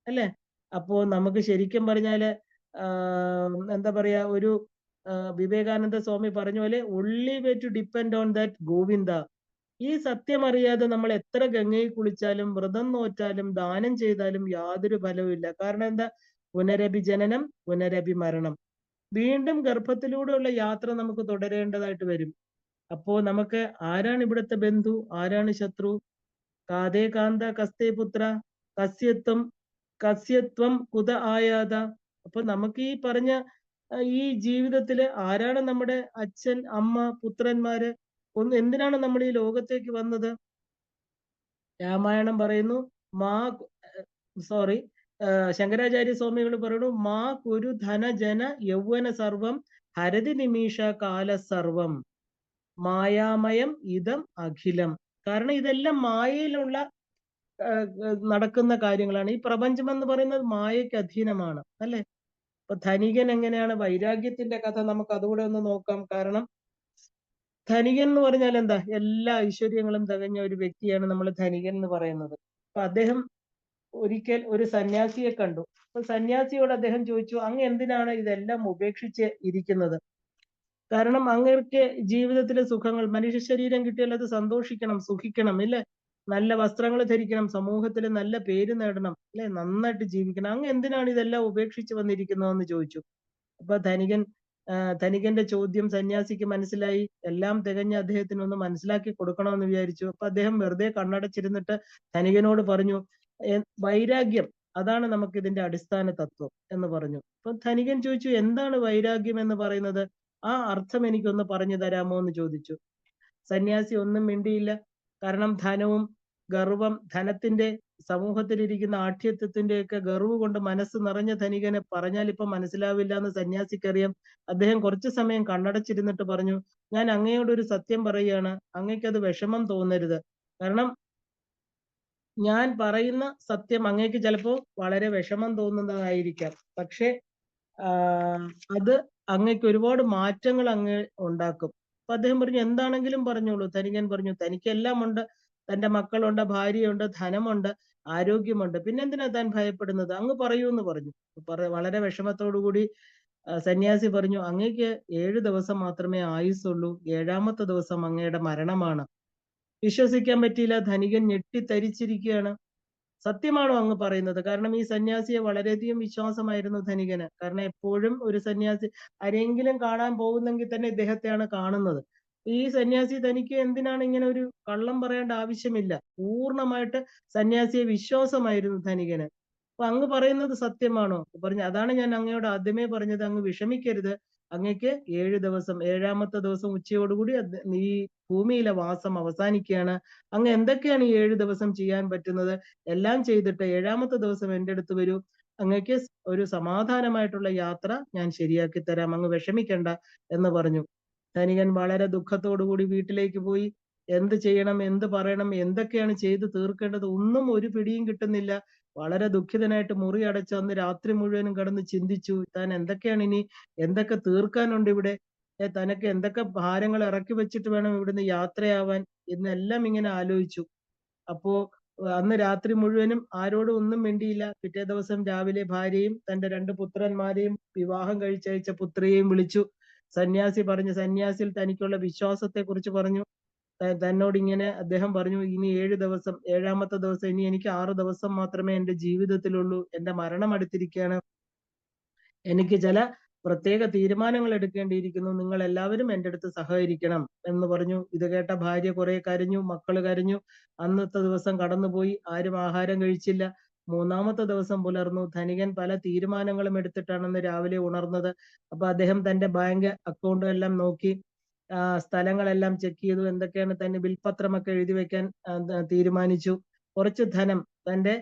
അല്ലെ? അപ്പോ നമുക്ക് ശരിക്കും പറഞ്ഞാല് എന്താ പറയാ, ഒരു വിവേകാനന്ദ സ്വാമി പറഞ്ഞ പോലെ only way to depend on that Govinda. ഈ സത്യം അറിയാതെ നമ്മൾ എത്ര ഗംഗയിൽ കുളിച്ചാലും വ്രതം നോറ്റാലും ദാനം ചെയ്താലും യാതൊരു ഫലവും ഇല്ല. കാരണം എന്താ? പുനരഭി ജനനം, പുനരഭി മരണം. വീണ്ടും ഗർഭത്തിലൂടെയുള്ള യാത്ര നമുക്ക് തുടരേണ്ടതായിട്ട് വരും. അപ്പോ നമുക്ക് ആരാണ് ഇവിടുത്തെ ബന്ധു, ആരാണ് ശത്രു? കാതേ കാന്ത കസ്തേ പുത്ര കസ്യത്വം കുത ആയാത. അപ്പൊ നമുക്ക് ഈ പറഞ്ഞ ഈ ജീവിതത്തില് ആരാണ് നമ്മുടെ അച്ഛൻ, അമ്മ, പുത്രന്മാര്? എന്തിനാണ് നമ്മൾ ഈ ലോകത്തേക്ക് വന്നത്? രാമായണം പറയുന്നു മാ സോറി ശങ്കരാചാര്യ സ്വാമികൾ പറയുന്നു മാ കുരു ധന ജന യൗവന സർവം ഹരതി നിമിഷ കാല സർവം മായാമയം ഇതം അഖിലം. കാരണം ഇതെല്ലാം മായയിലുള്ള നടക്കുന്ന കാര്യങ്ങളാണ്. ഈ പ്രപഞ്ചം എന്ന് പറയുന്നത് മായയ്ക്ക് അധീനമാണ്, അല്ലെ? അപ്പൊ ധനികൻ എങ്ങനെയാണ്, വൈരാഗ്യത്തിന്റെ കഥ നമുക്ക് അതുകൂടെ ഒന്ന് നോക്കാം. കാരണം ധനികൻ എന്ന് പറഞ്ഞാൽ എന്താ, എല്ലാ ഐശ്വര്യങ്ങളും തികഞ്ഞ ഒരു വ്യക്തിയാണ് നമ്മൾ ധനികൻ എന്ന് പറയുന്നത്. അപ്പൊ അദ്ദേഹം ഒരിക്കൽ ഒരു സന്യാസിയെ കണ്ടു. അപ്പൊ സന്യാസിയോട് അദ്ദേഹം ചോദിച്ചു, അങ്ങ് എന്തിനാണ് ഇതെല്ലാം ഉപേക്ഷിച്ച് ഇരിക്കുന്നത്? കാരണം അങ്ങേർക്ക് ജീവിതത്തിലെ സുഖങ്ങൾ, മനുഷ്യ ശരീരം കിട്ടിയാൽ അത് സന്തോഷിക്കണം, സുഖിക്കണം, ഇല്ലേ? നല്ല വസ്ത്രങ്ങൾ ധരിക്കണം, സമൂഹത്തിൽ നല്ല പേര് നേടണം, അല്ലെ? നന്നായിട്ട് ജീവിക്കണം. അങ്ങ് എന്തിനാണ് ഇതെല്ലാം ഉപേക്ഷിച്ച് വന്നിരിക്കുന്നതെന്ന് ചോദിച്ചു. അപ്പൊ ധനികന്റെ ചോദ്യം സന്യാസിക്ക് മനസ്സിലായി. എല്ലാം തികഞ്ഞ അദ്ദേഹത്തിന് ഒന്ന് മനസ്സിലാക്കി കൊടുക്കണമെന്ന് വിചാരിച്ചു. അപ്പൊ അദ്ദേഹം വെറുതെ കണ്ണടച്ചിരുന്നിട്ട് ധനികനോട് പറഞ്ഞു, വൈരാഗ്യം അതാണ് നമുക്ക് ഇതിന്റെ അടിസ്ഥാന തത്വം എന്ന് പറഞ്ഞു. അപ്പൊ ധനികൻ ചോദിച്ചു, എന്താണ് വൈരാഗ്യം എന്ന് പറയുന്നത്? ആ അർത്ഥം എനിക്കൊന്ന് പറഞ്ഞു തരാമോ എന്ന് ചോദിച്ചു. സന്യാസി ഒന്നും മിണ്ടിയില്ല. കാരണം ധനവും ഗർവം, ധനത്തിന്റെ, സമൂഹത്തിലിരിക്കുന്ന ആഠ്യത്വത്തിന്റെ ഒക്കെ ഗർവ് കൊണ്ട് മനസ്സ് നിറഞ്ഞ ധനികന് പറഞ്ഞാൽ ഇപ്പൊ മനസ്സിലാവില്ല എന്ന് സന്യാസിക്കറിയാം. അദ്ദേഹം കുറച്ചു സമയം കണ്ണടച്ചിരുന്നിട്ട് പറഞ്ഞു, ഞാൻ അങ്ങയോട് ഒരു സത്യം പറയുകയാണ്, അങ്ങയ്ക്കത് വിഷമം തോന്നരുത്. കാരണം ഞാൻ പറയുന്ന സത്യം അങ്ങേക്ക് ചിലപ്പോ വളരെ വിഷമം തോന്നുന്നതായിരിക്കാം. പക്ഷെ അത് അങ്ങക്ക് ഒരുപാട് മാറ്റങ്ങൾ അങ്ങ് ഉണ്ടാക്കും. അപ്പൊ അദ്ദേഹം പറഞ്ഞു, എന്താണെങ്കിലും പറഞ്ഞോളൂ. ധനികൻ പറഞ്ഞു, തനിക്കെല്ലാം ഉണ്ട്. തന്റെ മക്കളുണ്ട്, ഭാര്യയുണ്ട്, ധനമുണ്ട്, ആരോഗ്യമുണ്ട്. പിന്നെന്തിനാ താൻ ഭയപ്പെടുന്നത്? അങ്ങ് പറയൂ എന്ന് പറഞ്ഞു. വളരെ വിഷമത്തോടു കൂടി സന്യാസി പറഞ്ഞു, അങ്ങേക്ക് 7 ദിവസം മാത്രമേ ആയുസ്സുള്ളൂ. 7ാമത്തെ ദിവസം അങ്ങയുടെ മരണമാണ്. വിശ്വസിക്കാൻ പറ്റിയില്ല. ധനികൻ ഞെട്ടിത്തരിച്ചിരിക്കുകയാണ്. സത്യമാണോ അങ്ങ് പറയുന്നത്? കാരണം ഈ സന്യാസിയെ വളരെയധികം വിശ്വാസമായിരുന്നു ധനികന്. കാരണം എപ്പോഴും ഒരു സന്യാസി ആരെങ്കിലും കാണാൻ പോകുന്നെങ്കിൽ തന്നെ ഇദ്ദേഹത്തെയാണ് കാണുന്നത്. ഈ സന്യാസി തനിക്ക് എന്തിനാണ് ഇങ്ങനെ ഒരു കള്ളം പറയേണ്ട ആവശ്യമില്ല. പൂർണ്ണമായിട്ട് സന്യാസിയെ വിശ്വാസമായിരുന്നു ധനികന്. അപ്പൊ അങ്ങ് പറയുന്നത് സത്യമാണോ? പറഞ്ഞു, അതാണ് ഞാൻ അങ്ങയോട് ആദ്യമേ പറഞ്ഞത്, അങ്ങ് വിഷമിക്കരുത്. അങ്ങക്ക് 7 ദിവസം, 7ാമത്തെ ദിവസം ഉച്ചയോടുകൂടി ഈ ഭൂമിയിലെ വാസം അവസാനിക്കുകയാണ്. അങ്ങ് എന്തൊക്കെയാണ് ഈ 7 ദിവസം ചെയ്യാൻ പറ്റുന്നത്? എല്ലാം ചെയ്തിട്ട് 7ാമത്തെ ദിവസം എൻ്റെ അടുത്ത് വരൂ. അങ്ങക്ക് ഒരു സമാധാനമായിട്ടുള്ള യാത്ര ഞാൻ ശരിയാക്കി തരാം. അങ്ങ് വിഷമിക്കണ്ട എന്ന് പറഞ്ഞു. ധനികൻ വളരെ ദുഃഖത്തോടു കൂടി വീട്ടിലേക്ക് പോയി. എന്ത് ചെയ്യണം, എന്ത് പറയണം, എന്തൊക്കെയാണ് ചെയ്ത് തീർക്കേണ്ടത്, ഒന്നും ഒരു പിടിയും കിട്ടുന്നില്ല. വളരെ ദുഃഖിതനായിട്ട് മുറി അടച്ച് അന്ന് രാത്രി മുഴുവനും കിടന്ന് ചിന്തിച്ചു. താൻ എന്തൊക്കെയാണ് ഇനി, എന്തൊക്കെ തീർക്കാനുണ്ട് ഇവിടെ, തനക്ക് എന്തൊക്കെ ഭാരങ്ങൾ ഇറക്കി വെച്ചിട്ട് വേണം ഇവിടുന്ന് യാത്രയാവാൻ എന്നെല്ലാം ഇങ്ങനെ ആലോചിച്ചു. അപ്പോ അന്ന് രാത്രി മുഴുവനും ആരോടും ഒന്നും മിണ്ടിയില്ല. പിറ്റേ ദിവസം രാവിലെ ഭാര്യയും തന്റെ 2 പുത്രന്മാരെയും വിവാഹം കഴിച്ചയച്ച പുത്രിയെയും വിളിച്ചു. സന്യാസിയിൽ തനിക്കുള്ള വിശ്വാസത്തെ കുറിച്ച് പറഞ്ഞു. തന്നോട് ഇങ്ങനെ അദ്ദേഹം പറഞ്ഞു, ഇനി 7 ദിവസം, 7ാമത്തെ ദിവസം, ഇനി എനിക്ക് 6 ദിവസം മാത്രമേ എന്റെ ജീവിതത്തിലുള്ളൂ. എന്റെ മരണം അടുത്തിരിക്കുകയാണ്. എനിക്ക് ചില പ്രത്യേക തീരുമാനങ്ങൾ എടുക്കേണ്ടിയിരിക്കുന്നു. നിങ്ങൾ എല്ലാവരും എൻ്റെ അടുത്ത് സഹകരിക്കണം എന്ന് പറഞ്ഞു. ഇത് കേട്ട ഭാര്യ കുറെ കരഞ്ഞു, മക്കള് കരഞ്ഞു. അന്നത്തെ ദിവസം കടന്നുപോയി. ആരും ആഹാരം കഴിച്ചില്ല. 3ാമത്തെ ദിവസം പുലർന്നു. ധനികൻ പല തീരുമാനങ്ങളും എടുത്തിട്ടാണ് അന്ന് രാവിലെ ഉണർന്നത്. അപ്പൊ അദ്ദേഹം തന്റെ ബാങ്ക് അക്കൗണ്ട് എല്ലാം നോക്കി, സ്ഥലങ്ങളെല്ലാം ചെക്ക് ചെയ്തു. എന്തൊക്കെയാണ് തന്നെ വിൽപത്രമൊക്കെ എഴുതി വെക്കാൻ തീരുമാനിച്ചു. കുറച്ച് ധനം തന്റെ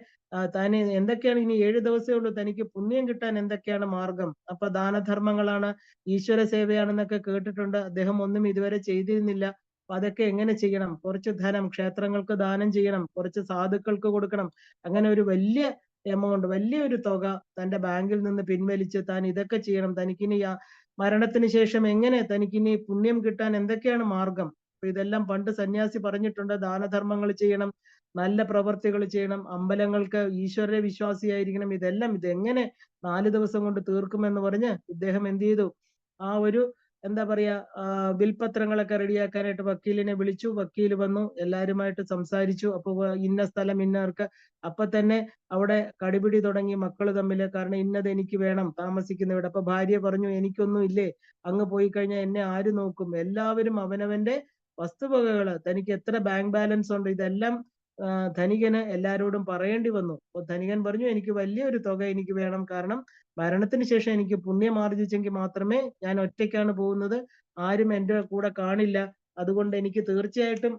താൻ എന്തൊക്കെയാണ്, ഇനി 7 ദിവസമേ ഉള്ളൂ, തനിക്ക് പുണ്യം കിട്ടാൻ എന്തൊക്കെയാണ് മാർഗം? അപ്പൊ ദാനധർമ്മങ്ങളാണ്, ഈശ്വര സേവയാണെന്നൊക്കെ കേട്ടിട്ടുണ്ട്. അദ്ദേഹം ഒന്നും ഇതുവരെ ചെയ്തിരുന്നില്ല. അപ്പൊ അതൊക്കെ എങ്ങനെ ചെയ്യണം? കുറച്ച് ധനം ക്ഷേത്രങ്ങൾക്ക് ദാനം ചെയ്യണം, കുറച്ച് സാധുക്കൾക്ക് കൊടുക്കണം. അങ്ങനെ ഒരു വലിയ എമൗണ്ട്, വലിയൊരു തുക തന്റെ ബാങ്കിൽ നിന്ന് പിൻവലിച്ച് താൻ ഇതൊക്കെ ചെയ്യണം. തനിക്കിനി മരണത്തിന് ശേഷം എങ്ങനെ തനിക്കിനി പുണ്യം കിട്ടാൻ എന്തൊക്കെയാണ് മാർഗം? അപ്പൊ ഇതെല്ലാം പണ്ട് സന്യാസി പറഞ്ഞിട്ടുണ്ട്. ദാനധർമ്മങ്ങൾ ചെയ്യണം, നല്ല പ്രവർത്തികൾ ചെയ്യണം, അമ്പലങ്ങൾക്ക് ഈശ്വര വിശ്വാസിയായിരിക്കണം. ഇതെങ്ങനെ 4 ദിവസം കൊണ്ട് തീർക്കുമെന്ന് പറഞ്ഞ് ഇദ്ദേഹം എന്ത് ചെയ്തു? ആ ഒരു എന്താ പറയാ, വിൽപത്രങ്ങളൊക്കെ റെഡിയാക്കാനായിട്ട് വക്കീലിനെ വിളിച്ചു. വക്കീൽ വന്നു, എല്ലാവരുമായിട്ട് സംസാരിച്ചു. അപ്പൊ ഇന്ന സ്ഥലം ഇന്നവർക്ക്. അപ്പൊ തന്നെ അവിടെ കടിപിടി തുടങ്ങി മക്കള് തമ്മില്. കാരണം ഇന്നത് എനിക്ക് വേണം താമസിക്കുന്നവിടെ. അപ്പൊ ഭാര്യ പറഞ്ഞു, എനിക്കൊന്നും ഇല്ലേ, അങ്ങ് പോയി കഴിഞ്ഞാൽ എന്നെ ആര് നോക്കും? എല്ലാവരും അവനവന്റെ വസ്തുവകകള്, തനിക്ക് എത്ര ബാങ്ക് ബാലൻസ് ഉണ്ട്, ഇതെല്ലാം ധനികന് എല്ലാരോടും പറയേണ്ടി വന്നു. അപ്പൊ ധനികൻ പറഞ്ഞു, എനിക്ക് വലിയൊരു തുക എനിക്ക് വേണം. കാരണം മരണത്തിന് ശേഷം എനിക്ക് പുണ്യം ആർജിച്ചെങ്കിൽ മാത്രമേ, ഞാൻ ഒറ്റയ്ക്കാണ് പോകുന്നത്, ആരും എൻ്റെ കൂടെ കാണില്ല. അതുകൊണ്ട് എനിക്ക് തീർച്ചയായിട്ടും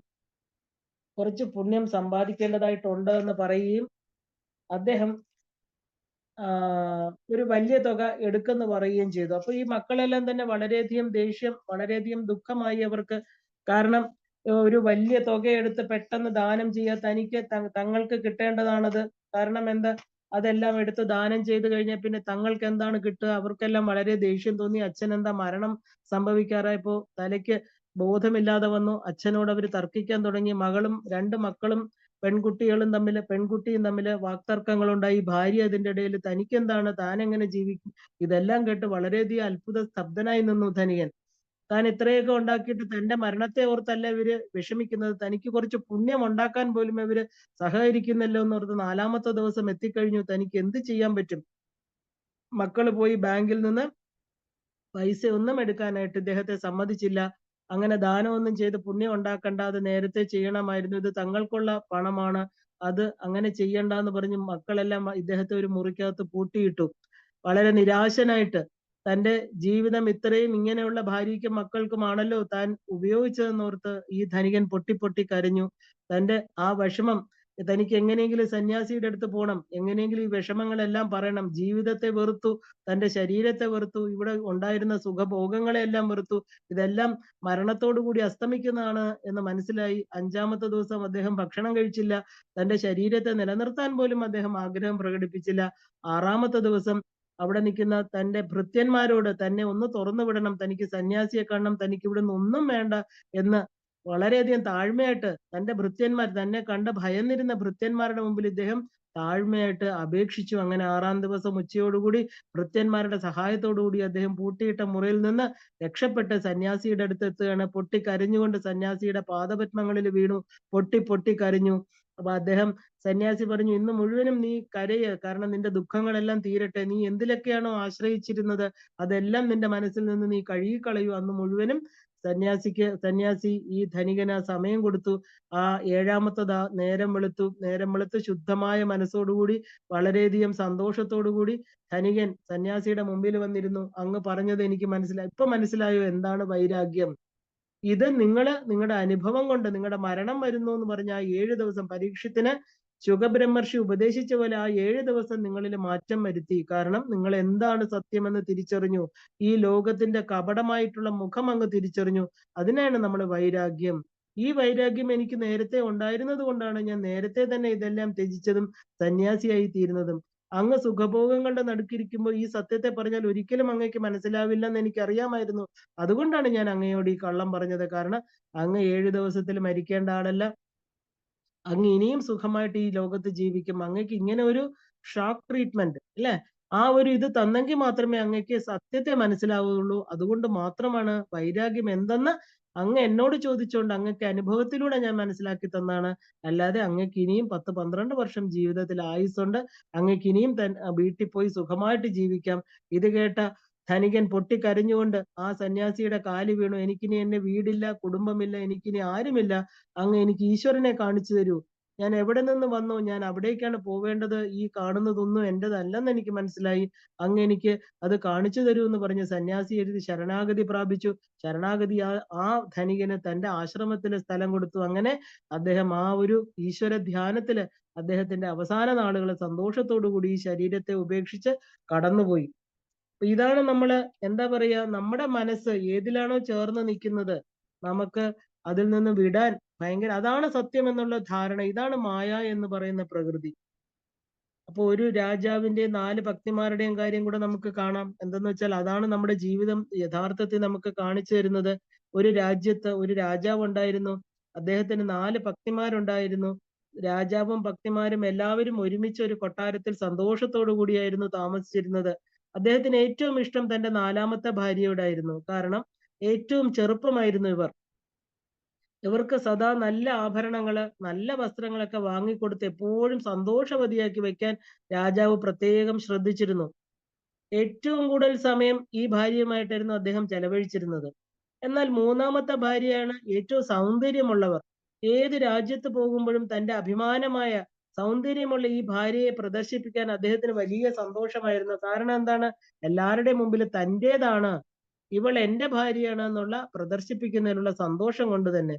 കുറച്ച് പുണ്യം സമ്പാദിക്കേണ്ടതായിട്ടുണ്ട് എന്ന് പറയുകയും അദ്ദേഹം ഒരു വലിയ തുക എടുക്കെന്ന് പറയുകയും ചെയ്തു. അപ്പൊ ഈ മക്കളെല്ലാം തന്നെ വളരെയധികം ദേഷ്യം, വളരെയധികം ദുഃഖമായി അവർക്ക്. കാരണം ഒരു വലിയ തുക എടുത്ത് പെട്ടെന്ന് ദാനം ചെയ്യാ, തനിക്ക് തങ്ങൾക്ക് കിട്ടേണ്ടതാണത്. കാരണം എന്താ, അതെല്ലാം എടുത്ത് ദാനം ചെയ്തു കഴിഞ്ഞാൽ പിന്നെ തങ്ങൾക്ക് എന്താണ് കിട്ടുക? അവർക്കെല്ലാം വളരെ ദേഷ്യം തോന്നി. അച്ഛൻ എന്താ മരണം സംഭവിക്കാറായപ്പോ തലയ്ക്ക് ബോധമില്ലാതെ വന്നു. അച്ഛനോട് അവര് തർക്കിക്കാൻ തുടങ്ങി. രണ്ട് മക്കളും പെൺകുട്ടിയും തമ്മില് വാക്തർക്കങ്ങളുണ്ടായി. ഭാര്യ അതിന്റെ ഇടയിൽ തനിക്കെന്താണ്, താൻ എങ്ങനെ ജീവിക്കും? ഇതെല്ലാം കേട്ട് വളരെയധികം അത്ഭുത സ്തബ്ധനായി നിന്നു ധനികൻ. താൻ ഇത്രയൊക്കെ ഉണ്ടാക്കിയിട്ട് തന്റെ മരണത്തെ ഓർത്തല്ല ഇവര് വിഷമിക്കുന്നത്, തനിക്ക് കുറച്ച് പുണ്യം ഉണ്ടാക്കാൻ പോലും ഇവര് സഹകരിക്കുന്നല്ലോ എന്നോർത്ത് 4-മത്തെ ദിവസം എത്തിക്കഴിഞ്ഞു. തനിക്ക് എന്ത് ചെയ്യാൻ പറ്റും? മക്കള് പോയി ബാങ്കിൽ നിന്ന് പൈസ ഒന്നും എടുക്കാനായിട്ട് ഇദ്ദേഹത്തെ സമ്മതിച്ചില്ല. അങ്ങനെ ദാനമൊന്നും ചെയ്ത് പുണ്യം ഉണ്ടാക്കണ്ട, അത് നേരത്തെ ചെയ്യണമായിരുന്നു, ഇത് തങ്ങൾക്കുള്ള പണമാണ്, അത് അങ്ങനെ ചെയ്യണ്ടാന്ന് പറഞ്ഞ് മക്കളെല്ലാം ഇദ്ദേഹത്തെ ഒരു മുറിക്കകത്ത് പൂട്ടിയിട്ടു. വളരെ നിരാശനായിട്ട് തന്റെ ജീവിതം ഇത്രയും ഇങ്ങനെയുള്ള ഭാര്യയ്ക്കും മക്കൾക്കുമാണല്ലോ താൻ ഉപയോഗിച്ചതെന്നോർത്ത് ഈ ധനികൻ പൊട്ടി പൊട്ടി കരഞ്ഞു. തന്റെ ആ വിഷമം, തനിക്ക് എങ്ങനെയെങ്കിലും സന്യാസിയുടെ അടുത്ത് പോണം, എങ്ങനെയെങ്കിലും ഈ വിഷമങ്ങളെല്ലാം പറയണം. ജീവിതത്തെ വെറുത്തു, തന്റെ ശരീരത്തെ വെറുത്തു, ഇവിടെ ഉണ്ടായിരുന്ന സുഖഭോഗങ്ങളെല്ലാം വെറുത്തു. ഇതെല്ലാം മരണത്തോടു കൂടി അസ്തമിക്കുന്നതാണ് എന്ന് മനസ്സിലായി. 5-മത്തെ ദിവസം അദ്ദേഹം ഭക്ഷണം കഴിച്ചില്ല. തന്റെ ശരീരത്തെ നിലനിർത്താൻ പോലും അദ്ദേഹം ആഗ്രഹം പ്രകടിപ്പിച്ചില്ല. 6-മത്തെ ദിവസം അവിടെ നിൽക്കുന്ന തന്റെ ഭൃത്യന്മാരോട് തന്നെ ഒന്ന് തുറന്നു വിടണം, തനിക്ക് സന്യാസിയെ കാണണം, തനിക്ക് ഇവിടുന്ന് ഒന്നും വേണ്ട എന്ന് വളരെയധികം താഴ്മയായിട്ട് തന്റെ ഭൃത്യന്മാർ, തന്നെ കണ്ട് ഭയന്നിരുന്ന ഭൃത്യന്മാരുടെ മുമ്പിൽ ഇദ്ദേഹം താഴ്മയായിട്ട് അപേക്ഷിച്ചു. അങ്ങനെ 6-ാം ദിവസം ഉച്ചയോടുകൂടി ഭൃത്യന്മാരുടെ സഹായത്തോടുകൂടി അദ്ദേഹം പൂട്ടിയിട്ട മുറിയിൽ നിന്ന് രക്ഷപ്പെട്ട് സന്യാസിയുടെ അടുത്ത് എത്തുകയാണ്. പൊട്ടിക്കരഞ്ഞുകൊണ്ട് സന്യാസിയുടെ പാദപത്മങ്ങളിൽ വീണു, പൊട്ടി പൊട്ടി കരഞ്ഞു. അപ്പൊ സന്യാസി പറഞ്ഞു, ഇന്ന് മുഴുവനും നീ കരയ്, കാരണം നിന്റെ ദുഃഖങ്ങളെല്ലാം തീരട്ടെ. നീ എന്തിലൊക്കെയാണോ ആശ്രയിച്ചിരുന്നത് അതെല്ലാം നിന്റെ മനസ്സിൽ നിന്ന് നീ കഴുകിക്കളയൂ. അന്ന് മുഴുവനും സന്യാസി ഈ ധനികന് സമയം കൊടുത്തു. ആ 7-മത്തെ നേരം വെളുത്ത് ശുദ്ധമായ മനസ്സോടുകൂടി വളരെയധികം സന്തോഷത്തോടുകൂടി ധനികൻ സന്യാസിയുടെ മുമ്പിൽ വന്നിരുന്നു. അങ്ങ് പറഞ്ഞത് എനിക്ക് മനസ്സിലായി. ഇപ്പൊ മനസ്സിലായോ എന്താണ് വൈരാഗ്യം? ഇത് നിങ്ങളുടെ അനുഭവം കൊണ്ട്, നിങ്ങളുടെ മരണം വരുന്നു എന്ന് പറഞ്ഞ ആ 7 ദിവസം പരീക്ഷത്തിന് ശുഖബ്രഹ്മർഷി ഉപദേശിച്ച പോലെ ആ 7 ദിവസം നിങ്ങളിൽ മാറ്റം വരുത്തി. കാരണം നിങ്ങൾ എന്താണ് സത്യമെന്ന് തിരിച്ചറിഞ്ഞു. ഈ ലോകത്തിന്റെ കപടമായിട്ടുള്ള മുഖം അങ്ങ് തിരിച്ചറിഞ്ഞു. അതിനാണ് നമ്മൾ വൈരാഗ്യം. ഈ വൈരാഗ്യം എനിക്ക് നേരത്തെ ഉണ്ടായിരുന്നത് കൊണ്ടാണ് ഞാൻ നേരത്തെ തന്നെ ഇതെല്ലാം ത്യജിച്ചതും സന്യാസിയായി തീരുന്നതും. അങ്ങ് സുഖഭോഗങ്ങളുടെ നടുക്കിരിക്കുമ്പോൾ ഈ സത്യത്തെ പറഞ്ഞാൽ ഒരിക്കലും അങ്ങേക്ക് മനസ്സിലാവില്ലെന്ന് എനിക്കറിയാമായിരുന്നു. അതുകൊണ്ടാണ് ഞാൻ അങ്ങയോട് ഈ കള്ളം പറഞ്ഞത്. കാരണം അങ്ങ് 7 ദിവസത്തിൽ മരിക്കേണ്ട ആളല്ല. അങ്ങ് ഇനിയും സുഖമായിട്ട് ഈ ലോകത്ത് ജീവിക്കും. അങ്ങക്ക് ഇങ്ങനെ ഒരു ഷോക്ക് ട്രീറ്റ്മെന്റ് അല്ലെ, ആ ഒരു ഇത് തന്നെങ്കിൽ മാത്രമേ അങ്ങക്ക് സത്യത്തെ മനസ്സിലാവുകയുള്ളൂ. അതുകൊണ്ട് മാത്രമാണ് വൈരാഗ്യം എന്തെന്ന് അങ്ങ് എന്നോട് ചോദിച്ചുകൊണ്ട് അങ്ങക്ക് അനുഭവത്തിലൂടെ ഞാൻ മനസ്സിലാക്കി തന്നാണ്. അല്ലാതെ അങ്ങക്ക് ഇനിയും 10-12 വർഷം ജീവിതത്തിൽ ആയുസ്സുണ്ട്. അങ്ങക്ക് ഇനിയും വീട്ടിൽ പോയി സുഖമായിട്ട് ജീവിക്കാം. ഇത് കേട്ട ധനികൻ പൊട്ടിക്കരഞ്ഞുകൊണ്ട് ആ സന്യാസിയുടെ കാല് വീണു. എനിക്കിനി എന്നെ വീടില്ല, കുടുംബമില്ല, എനിക്കിനി ആരുമില്ല. അങ്ങ് എനിക്ക് ഈശ്വരനെ കാണിച്ചു തരൂ. ഞാൻ എവിടെ നിന്ന് വന്നോ ഞാൻ അവിടേക്കാണ് പോവേണ്ടത്. ഈ കാണുന്നതൊന്നും എന്റേതല്ലെന്ന് എനിക്ക് മനസ്സിലായി. അങ്ങ് എനിക്ക് അത് കാണിച്ചു തരൂ എന്ന് പറഞ്ഞ് സന്യാസി എഴുതി ശരണാഗതി പ്രാപിച്ചു. ശരണാഗതി ആ ധനികന് തന്റെ ആശ്രമത്തില് സ്ഥലം കൊടുത്തു. അങ്ങനെ അദ്ദേഹം ആ ഒരു ഈശ്വര ധ്യാനത്തില് അദ്ദേഹത്തിന്റെ അവസാന നാളുകൾ സന്തോഷത്തോടു കൂടി ഈ ശരീരത്തെ ഉപേക്ഷിച്ച് കടന്നുപോയി. ഇതാണ് നമ്മള് എന്താ പറയാ, നമ്മുടെ മനസ്സ് ഏതിലാണോ ചേർന്ന് നിൽക്കുന്നത് നമുക്ക് അതിൽ നിന്ന് വിടാൻ അതാണ് സത്യം എന്നുള്ള ധാരണ. ഇതാണ് മായ എന്ന് പറയുന്ന പ്രകൃതി. അപ്പൊ ഒരു രാജാവിന്റെ 4 ഭക്തിമാരുടെയും കാര്യം കൂടെ നമുക്ക് കാണാം. എന്തെന്ന് വെച്ചാൽ അതാണ് നമ്മുടെ ജീവിതം യഥാർത്ഥത്തിൽ നമുക്ക് കാണിച്ചു തരുന്നത്. ഒരു രാജ്യത്ത് ഒരു രാജാവ് ഉണ്ടായിരുന്നു. അദ്ദേഹത്തിന് 4 ഭക്തിമാരുണ്ടായിരുന്നു. രാജാവും ഭക്തിമാരും എല്ലാവരും ഒരുമിച്ച് ഒരു കൊട്ടാരത്തിൽ സന്തോഷത്തോടു കൂടിയായിരുന്നു താമസിച്ചിരുന്നത്. അദ്ദേഹത്തിന് ഏറ്റവും ഇഷ്ടം തന്റെ 4-മത്തെ ഭാര്യയോടായിരുന്നു. കാരണം ഏറ്റവും ചെറുപ്പമായിരുന്നു ഇവർ. ഇവർക്ക് സദാ നല്ല ആഭരണങ്ങള്, നല്ല വസ്ത്രങ്ങളൊക്കെ വാങ്ങിക്കൊടുത്ത് എപ്പോഴും സന്തോഷവതിയാക്കി വെക്കാൻ രാജാവ് പ്രത്യേകം ശ്രദ്ധിച്ചിരുന്നു. ഏറ്റവും കൂടുതൽ സമയം ഈ ഭാര്യയുമായിട്ടായിരുന്നു അദ്ദേഹം ചെലവഴിച്ചിരുന്നത്. എന്നാൽ 3-മത്തെ ഭാര്യയാണ് ഏറ്റവും സൗന്ദര്യമുള്ളവർ. ഏത് രാജ്യത്ത് പോകുമ്പോഴും തന്റെ അഭിമാനമായ സൗന്ദര്യമുള്ള ഈ ഭാര്യയെ പ്രദർശിപ്പിക്കാൻ അദ്ദേഹത്തിന് വലിയ സന്തോഷമായിരുന്നു. കാരണം എന്താണ്? എല്ലാവരുടെയും മുമ്പിൽ തന്റേതാണ്, ഇവൾ എന്റെ ഭാര്യയാണ് എന്നുള്ള പ്രദർശിപ്പിക്കുന്നതിനുള്ള സന്തോഷം കൊണ്ട് തന്നെ.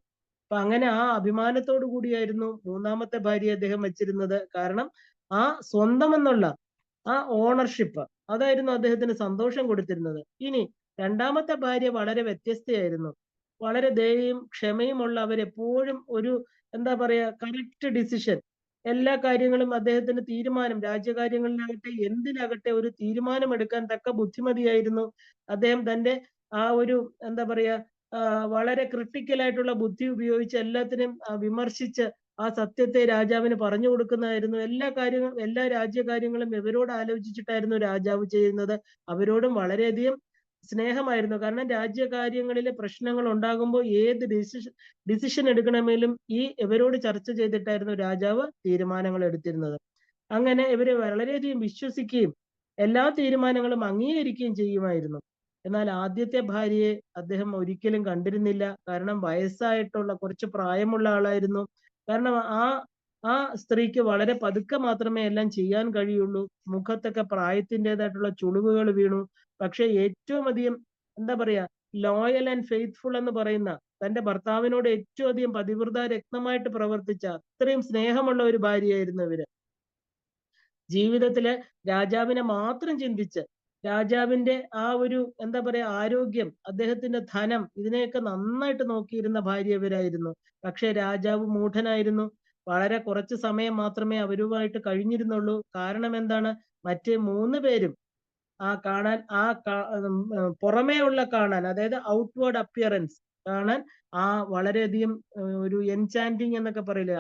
അപ്പൊ അങ്ങനെ ആ അഭിമാനത്തോടു കൂടിയായിരുന്നു മൂന്നാമത്തെ ഭാര്യയെ അദ്ദേഹം വെച്ചിരുന്നത്. കാരണം ആ സ്വന്തം എന്നുള്ള ആ ഓണർഷിപ്പ് അതായിരുന്നു അദ്ദേഹത്തിന് സന്തോഷം കൊടുത്തിരുന്നത്. ഇനി രണ്ടാമത്തെ ഭാര്യ വളരെ വ്യത്യസ്തയായിരുന്നു. വളരെ ദയയും ക്ഷമയുമുള്ള, അവരെപ്പോഴും ഒരു എന്താ പറയാ കറക്റ്റ് ഡിസിഷൻ, എല്ലാ കാര്യങ്ങളും അദ്ദേഹത്തിന് തീരുമാനം, രാജ്യകാര്യങ്ങളിലാകട്ടെ എന്തിലാകട്ടെ ഒരു തീരുമാനമെടുക്കാൻ തക്ക ബുദ്ധിമതിയായിരുന്നു. അദ്ദേഹം തന്റെ ആ ഒരു എന്താ പറയാ വളരെ ക്രിട്ടിക്കൽ ആയിട്ടുള്ള ബുദ്ധി ഉപയോഗിച്ച് എല്ലാത്തിനും വിമർശിച്ച് ആ സത്യത്തെ രാജാവിന് പറഞ്ഞു കൊടുക്കുന്നതായിരുന്നു. എല്ലാ കാര്യങ്ങളും, എല്ലാ രാജ്യകാര്യങ്ങളും ഇവരോട് ആലോചിച്ചിട്ടായിരുന്നു രാജാവ് ചെയ്യുന്നത്. അവരോടും വളരെയധികം സ്നേഹമായിരുന്നു. കാരണം രാജ്യകാര്യങ്ങളിൽ പ്രശ്നങ്ങൾ ഉണ്ടാകുമ്പോൾ ഏത് ഡിസിഷൻ എടുക്കണമെങ്കിലും ഇവരോട് ചർച്ച ചെയ്തിട്ടായിരുന്നു രാജാവ് തീരുമാനങ്ങൾ എടുത്തിരുന്നത്. അങ്ങനെ ഇവരെ വളരെയധികം വിശ്വസിക്കുകയും എല്ലാ തീരുമാനങ്ങളും അംഗീകരിക്കുകയും ചെയ്യുമായിരുന്നു. എന്നാൽ ആദ്യത്തെ ഭാര്യയെ അദ്ദേഹം ഒരിക്കലും കണ്ടിരുന്നില്ല. കാരണം വയസ്സായിട്ടുള്ള, കുറച്ച് പ്രായമുള്ള ആളായിരുന്നു. കാരണം ആ സ്ത്രീക്ക് വളരെ പതുക്കെ മാത്രമേ എല്ലാം ചെയ്യാൻ കഴിയുള്ളൂ. മുഖത്തൊക്കെ പ്രായത്തിൻ്റെതായിട്ടുള്ള ചുളിവുകൾ വീണു. പക്ഷെ ഏറ്റവും അധികം എന്താ പറയാ ലോയൽ ആൻഡ് ഫെയ്ത്ത്ഫുൾ എന്ന് പറയുന്ന, തന്റെ ഭർത്താവിനോട് ഏറ്റവും അധികം പതിവ്രത രത്നമായിട്ട് പ്രവർത്തിച്ച, അത്രയും സ്നേഹമുള്ള ഒരു ഭാര്യയായിരുന്നു ഇവര്. ജീവിതത്തില് രാജാവിനെ മാത്രം ചിന്തിച്ച്, രാജാവിന്റെ ആ ഒരു എന്താ പറയാ ആരോഗ്യം, അദ്ദേഹത്തിന്റെ ധനം, ഇതിനെയൊക്കെ നന്നായിട്ട് നോക്കിയിരുന്ന ഭാര്യ ഇവരായിരുന്നു. പക്ഷെ രാജാവ് മൂഢനായിരുന്നു. വളരെ കുറച്ച് സമയം മാത്രമേ അവരുമായിട്ട് കഴിഞ്ഞിരുന്നുള്ളൂ. കാരണം എന്താണ്? മറ്റേ 3 പേരും കാണാൻ, പുറമേ ഉള്ള കാണാൻ, അതായത് ഔട്ട്വേർഡ് അപ്പിയറൻസ് കാണാൻ വളരെയധികം ഒരു എൻചാന്റിങ് എന്നൊക്കെ പറയില്ലേ,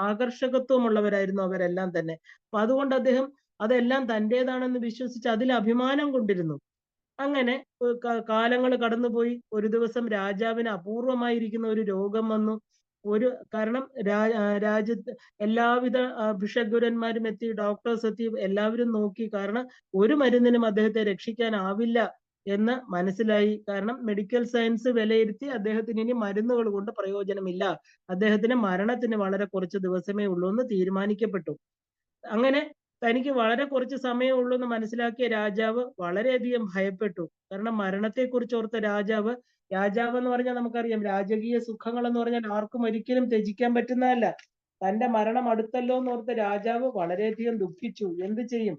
ആകർഷകത്വമുള്ളവരായിരുന്നു അവരെല്ലാം തന്നെ. അപ്പൊ അതുകൊണ്ട് അദ്ദേഹം അതെല്ലാം തന്റേതാണെന്ന് വിശ്വസിച്ച് അതിൽ അഭിമാനം കൊണ്ടിരുന്നു. അങ്ങനെ കാലങ്ങൾ കടന്നുപോയി. ഒരു ദിവസം രാജാവിന് അപൂർവമായിരിക്കുന്ന ഒരു രോഗം വന്നു. കാരണം രാജ്യത്ത് എല്ലാവിധ ഭിഷഗ്വരന്മാരും എത്തി, ഡോക്ടേഴ്സ് എത്തി, എല്ലാവരും നോക്കി. കാരണം ഒരു മരുന്നിനും അദ്ദേഹത്തെ രക്ഷിക്കാനാവില്ല എന്ന് മനസ്സിലായി. കാരണം മെഡിക്കൽ സയൻസ് വിലയിരുത്തി അദ്ദേഹത്തിന് ഇനി മരുന്നുകൾ കൊണ്ട് പ്രയോജനമില്ല, അദ്ദേഹത്തിന് മരണത്തിന് വളരെ കുറച്ച് ദിവസമേ ഉള്ളൂ എന്ന് തീരുമാനിക്കപ്പെട്ടു. അങ്ങനെ തനിക്ക് വളരെ കുറച്ച് സമയമേ ഉള്ളൂ എന്ന് മനസ്സിലാക്കിയ രാജാവ് വളരെയധികം ഭയപ്പെട്ടു. കാരണം മരണത്തെക്കുറിച്ച് ഓർത്ത രാജാവ് എന്ന് പറഞ്ഞാൽ നമുക്കറിയാം, രാജകീയ സുഖങ്ങൾ എന്ന് പറഞ്ഞാൽ ആർക്കും ഒരിക്കലും ത്യജിക്കാൻ പറ്റുന്നതല്ല. തന്റെ മരണം അടുത്തല്ലോ എന്ന് ഓർത്ത രാജാവ് വളരെയധികം ദുഃഖിച്ചു. എന്ത് ചെയ്യും?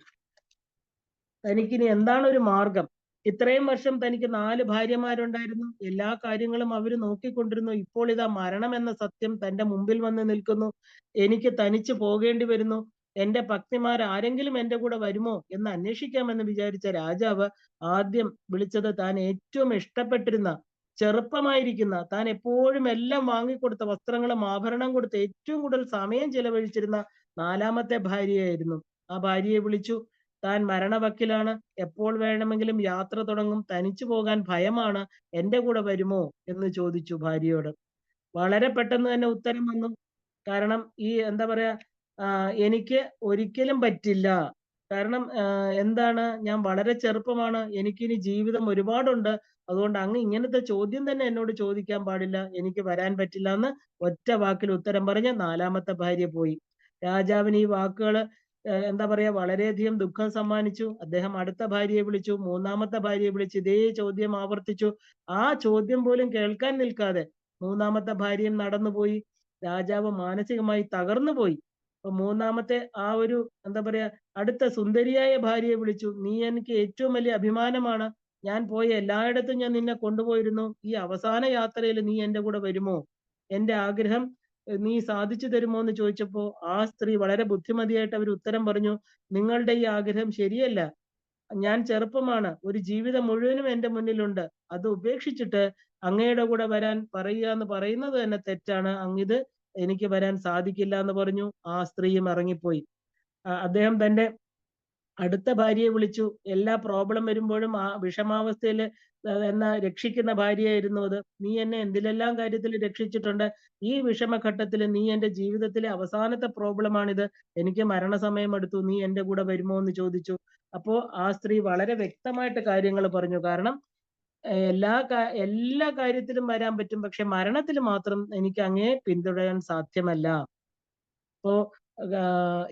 തനിക്കിനി എന്താണ് ഒരു മാർഗം? ഇത്രയും വർഷം തനിക്ക് 4 ഭാര്യമാരുണ്ടായിരുന്നു. എല്ലാ കാര്യങ്ങളും അവര് നോക്കിക്കൊണ്ടിരുന്നു. ഇപ്പോൾ ഇതാ മരണം എന്ന സത്യം തന്റെ മുമ്പിൽ വന്ന് നിൽക്കുന്നു. എനിക്ക് തനിച്ച് പോകേണ്ടി വരുന്നു. എന്റെ പത്നിമാർ ആരെങ്കിലും എന്റെ കൂടെ വരുമോ എന്ന് അന്വേഷിക്കാമെന്ന് വിചാരിച്ച രാജാവ് ആദ്യം വിളിച്ചത് താൻ ഏറ്റവും ഇഷ്ടപ്പെട്ടിരുന്ന, ചെറുപ്പമായിരിക്കുന്ന, താൻ എപ്പോഴും എല്ലാം വാങ്ങിക്കൊടുത്ത, വസ്ത്രങ്ങളും ആഭരണം കൊടുത്ത് ഏറ്റവും കൂടുതൽ സമയം ചെലവഴിച്ചിരുന്ന 4ാമത്തെ ഭാര്യയായിരുന്നു. ആ ഭാര്യയെ വിളിച്ചു. താൻ മരണവക്കിലാണ്, എപ്പോൾ വേണമെങ്കിലും യാത്ര തുടങ്ങും, തനിച്ചു പോകാൻ ഭയമാണ്, എന്റെ കൂടെ വരുമോ എന്ന് ചോദിച്ചു ഭാര്യയോട്. വളരെ പെട്ടെന്ന് തന്നെ ഉത്തരം വന്നു. കാരണം എന്താ പറയാ എനിക്ക് ഒരിക്കലും പറ്റില്ല. കാരണം എന്താണ്, ഞാൻ വളരെ ചെറുപ്പമാണ്, എനിക്കിനി ജീവിതം ഒരുപാടുണ്ട്. അതുകൊണ്ട് അങ്ങ് ഇങ്ങനത്തെ ചോദ്യം തന്നെ എന്നോട് ചോദിക്കാൻ പാടില്ല, എനിക്ക് വരാൻ പറ്റില്ല എന്ന് ഒറ്റ വാക്കിൽ ഉത്തരം പറഞ്ഞ് 4ാമത്തെ ഭാര്യ പോയി. രാജാവിന് ഈ വാക്കുകൾ എന്താ പറയാ വളരെയധികം ദുഃഖം സമ്മാനിച്ചു. അദ്ദേഹം അടുത്ത ഭാര്യയെ വിളിച്ചു, 3ാമത്തെ ഭാര്യയെ വിളിച്ച് ഇതേ ചോദ്യം ആവർത്തിച്ചു. ആ ചോദ്യം പോലും കേൾക്കാൻ നിൽക്കാതെ 3ാമത്തെ ഭാര്യയും നടന്നുപോയി. രാജാവ് മാനസികമായി തകർന്നു പോയി. അപ്പൊ 3ാമത്തെ ആ ഒരു എന്താ പറയാ അടുത്ത സുന്ദരിയായ ഭാര്യയെ വിളിച്ചു. നീ എനിക്ക് ഏറ്റവും വലിയ അഭിമാനമാണ്, ഞാൻ പോയ എല്ലായിടത്തും ഞാൻ നിന്നെ കൊണ്ടുപോയിരുന്നു. ഈ അവസാന യാത്രയിൽ നീ എന്റെ കൂടെ വരുമോ? എന്റെ ആഗ്രഹം നീ സാധിച്ചു തരുമോ എന്ന് ചോദിച്ചപ്പോ ആ സ്ത്രീ വളരെ ബുദ്ധിമതിയായിട്ട് അവർ ഉത്തരം പറഞ്ഞു, നിങ്ങളുടെ ഈ ആഗ്രഹം ശരിയല്ല. ഞാൻ ചെറുപ്പമാണ്, ഒരു ജീവിതം മുഴുവനും എന്റെ മുന്നിലുണ്ട്. അത് ഉപേക്ഷിച്ചിട്ട് അങ്ങയുടെ കൂടെ വരാൻ പറയുക എന്ന് പറയുന്നത് തന്നെ തെറ്റാണ്. അങ്ങിത് എനിക്ക് വരാൻ സാധിക്കില്ല എന്ന് പറഞ്ഞു. ആ സ്ത്രീയും ഇറങ്ങിപ്പോയി. അദ്ദേഹം തന്റെ അടുത്ത ഭാര്യയെ വിളിച്ചു. എല്ലാ പ്രോബ്ലം വരുമ്പോഴും ആ വിഷമാവസ്ഥയിൽ രക്ഷിക്കുന്ന ഭാര്യയായിരുന്നു അത്. നീ എന്നെ എന്തിലെല്ലാം കാര്യത്തിൽ രക്ഷിച്ചിട്ടുണ്ട്. ഈ വിഷമഘട്ടത്തിൽ നീ എന്റെ ജീവിതത്തിലെ അവസാനത്തെ പ്രോബ്ലമാണിത്. എനിക്ക് മരണസമയം എടുത്തു. നീ എന്റെ കൂടെ വരുമോ എന്ന് ചോദിച്ചു. അപ്പോ ആ സ്ത്രീ വളരെ വ്യക്തമായിട്ട് കാര്യങ്ങൾ പറഞ്ഞു. കാരണം എല്ലാ കാര്യത്തിലും വരാൻ പറ്റും, പക്ഷെ മരണത്തിൽ മാത്രം എനിക്ക് അങ്ങയെ പിന്തുടരാൻ സാധ്യമല്ല. അപ്പോ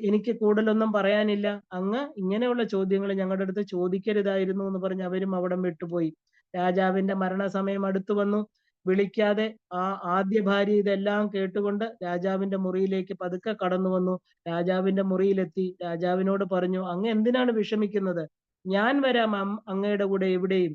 എനിക്ക് കൂടുതലൊന്നും പറയാനില്ല. അങ്ങ് ഇങ്ങനെയുള്ള ചോദ്യങ്ങൾ ഞങ്ങളുടെ അടുത്ത് ചോദിക്കരുതായിരുന്നു എന്ന് പറഞ്ഞ് അവരും അവിടം വിട്ടുപോയി. രാജാവിന്റെ മരണസമയം അടുത്തു വന്നു. വിളിക്കാതെ ആ ആദ്യ ഭാര്യ ഇതെല്ലാം കേട്ടുകൊണ്ട് രാജാവിന്റെ മുറിയിലേക്ക് പതുക്കെ കടന്നു വന്നു. രാജാവിന്റെ മുറിയിലെത്തി രാജാവിനോട് പറഞ്ഞു, അങ്ങ് എന്തിനാണ് വിഷമിക്കുന്നത്? ഞാൻ വരാം അങ്ങയുടെ കൂടെ എവിടെയും.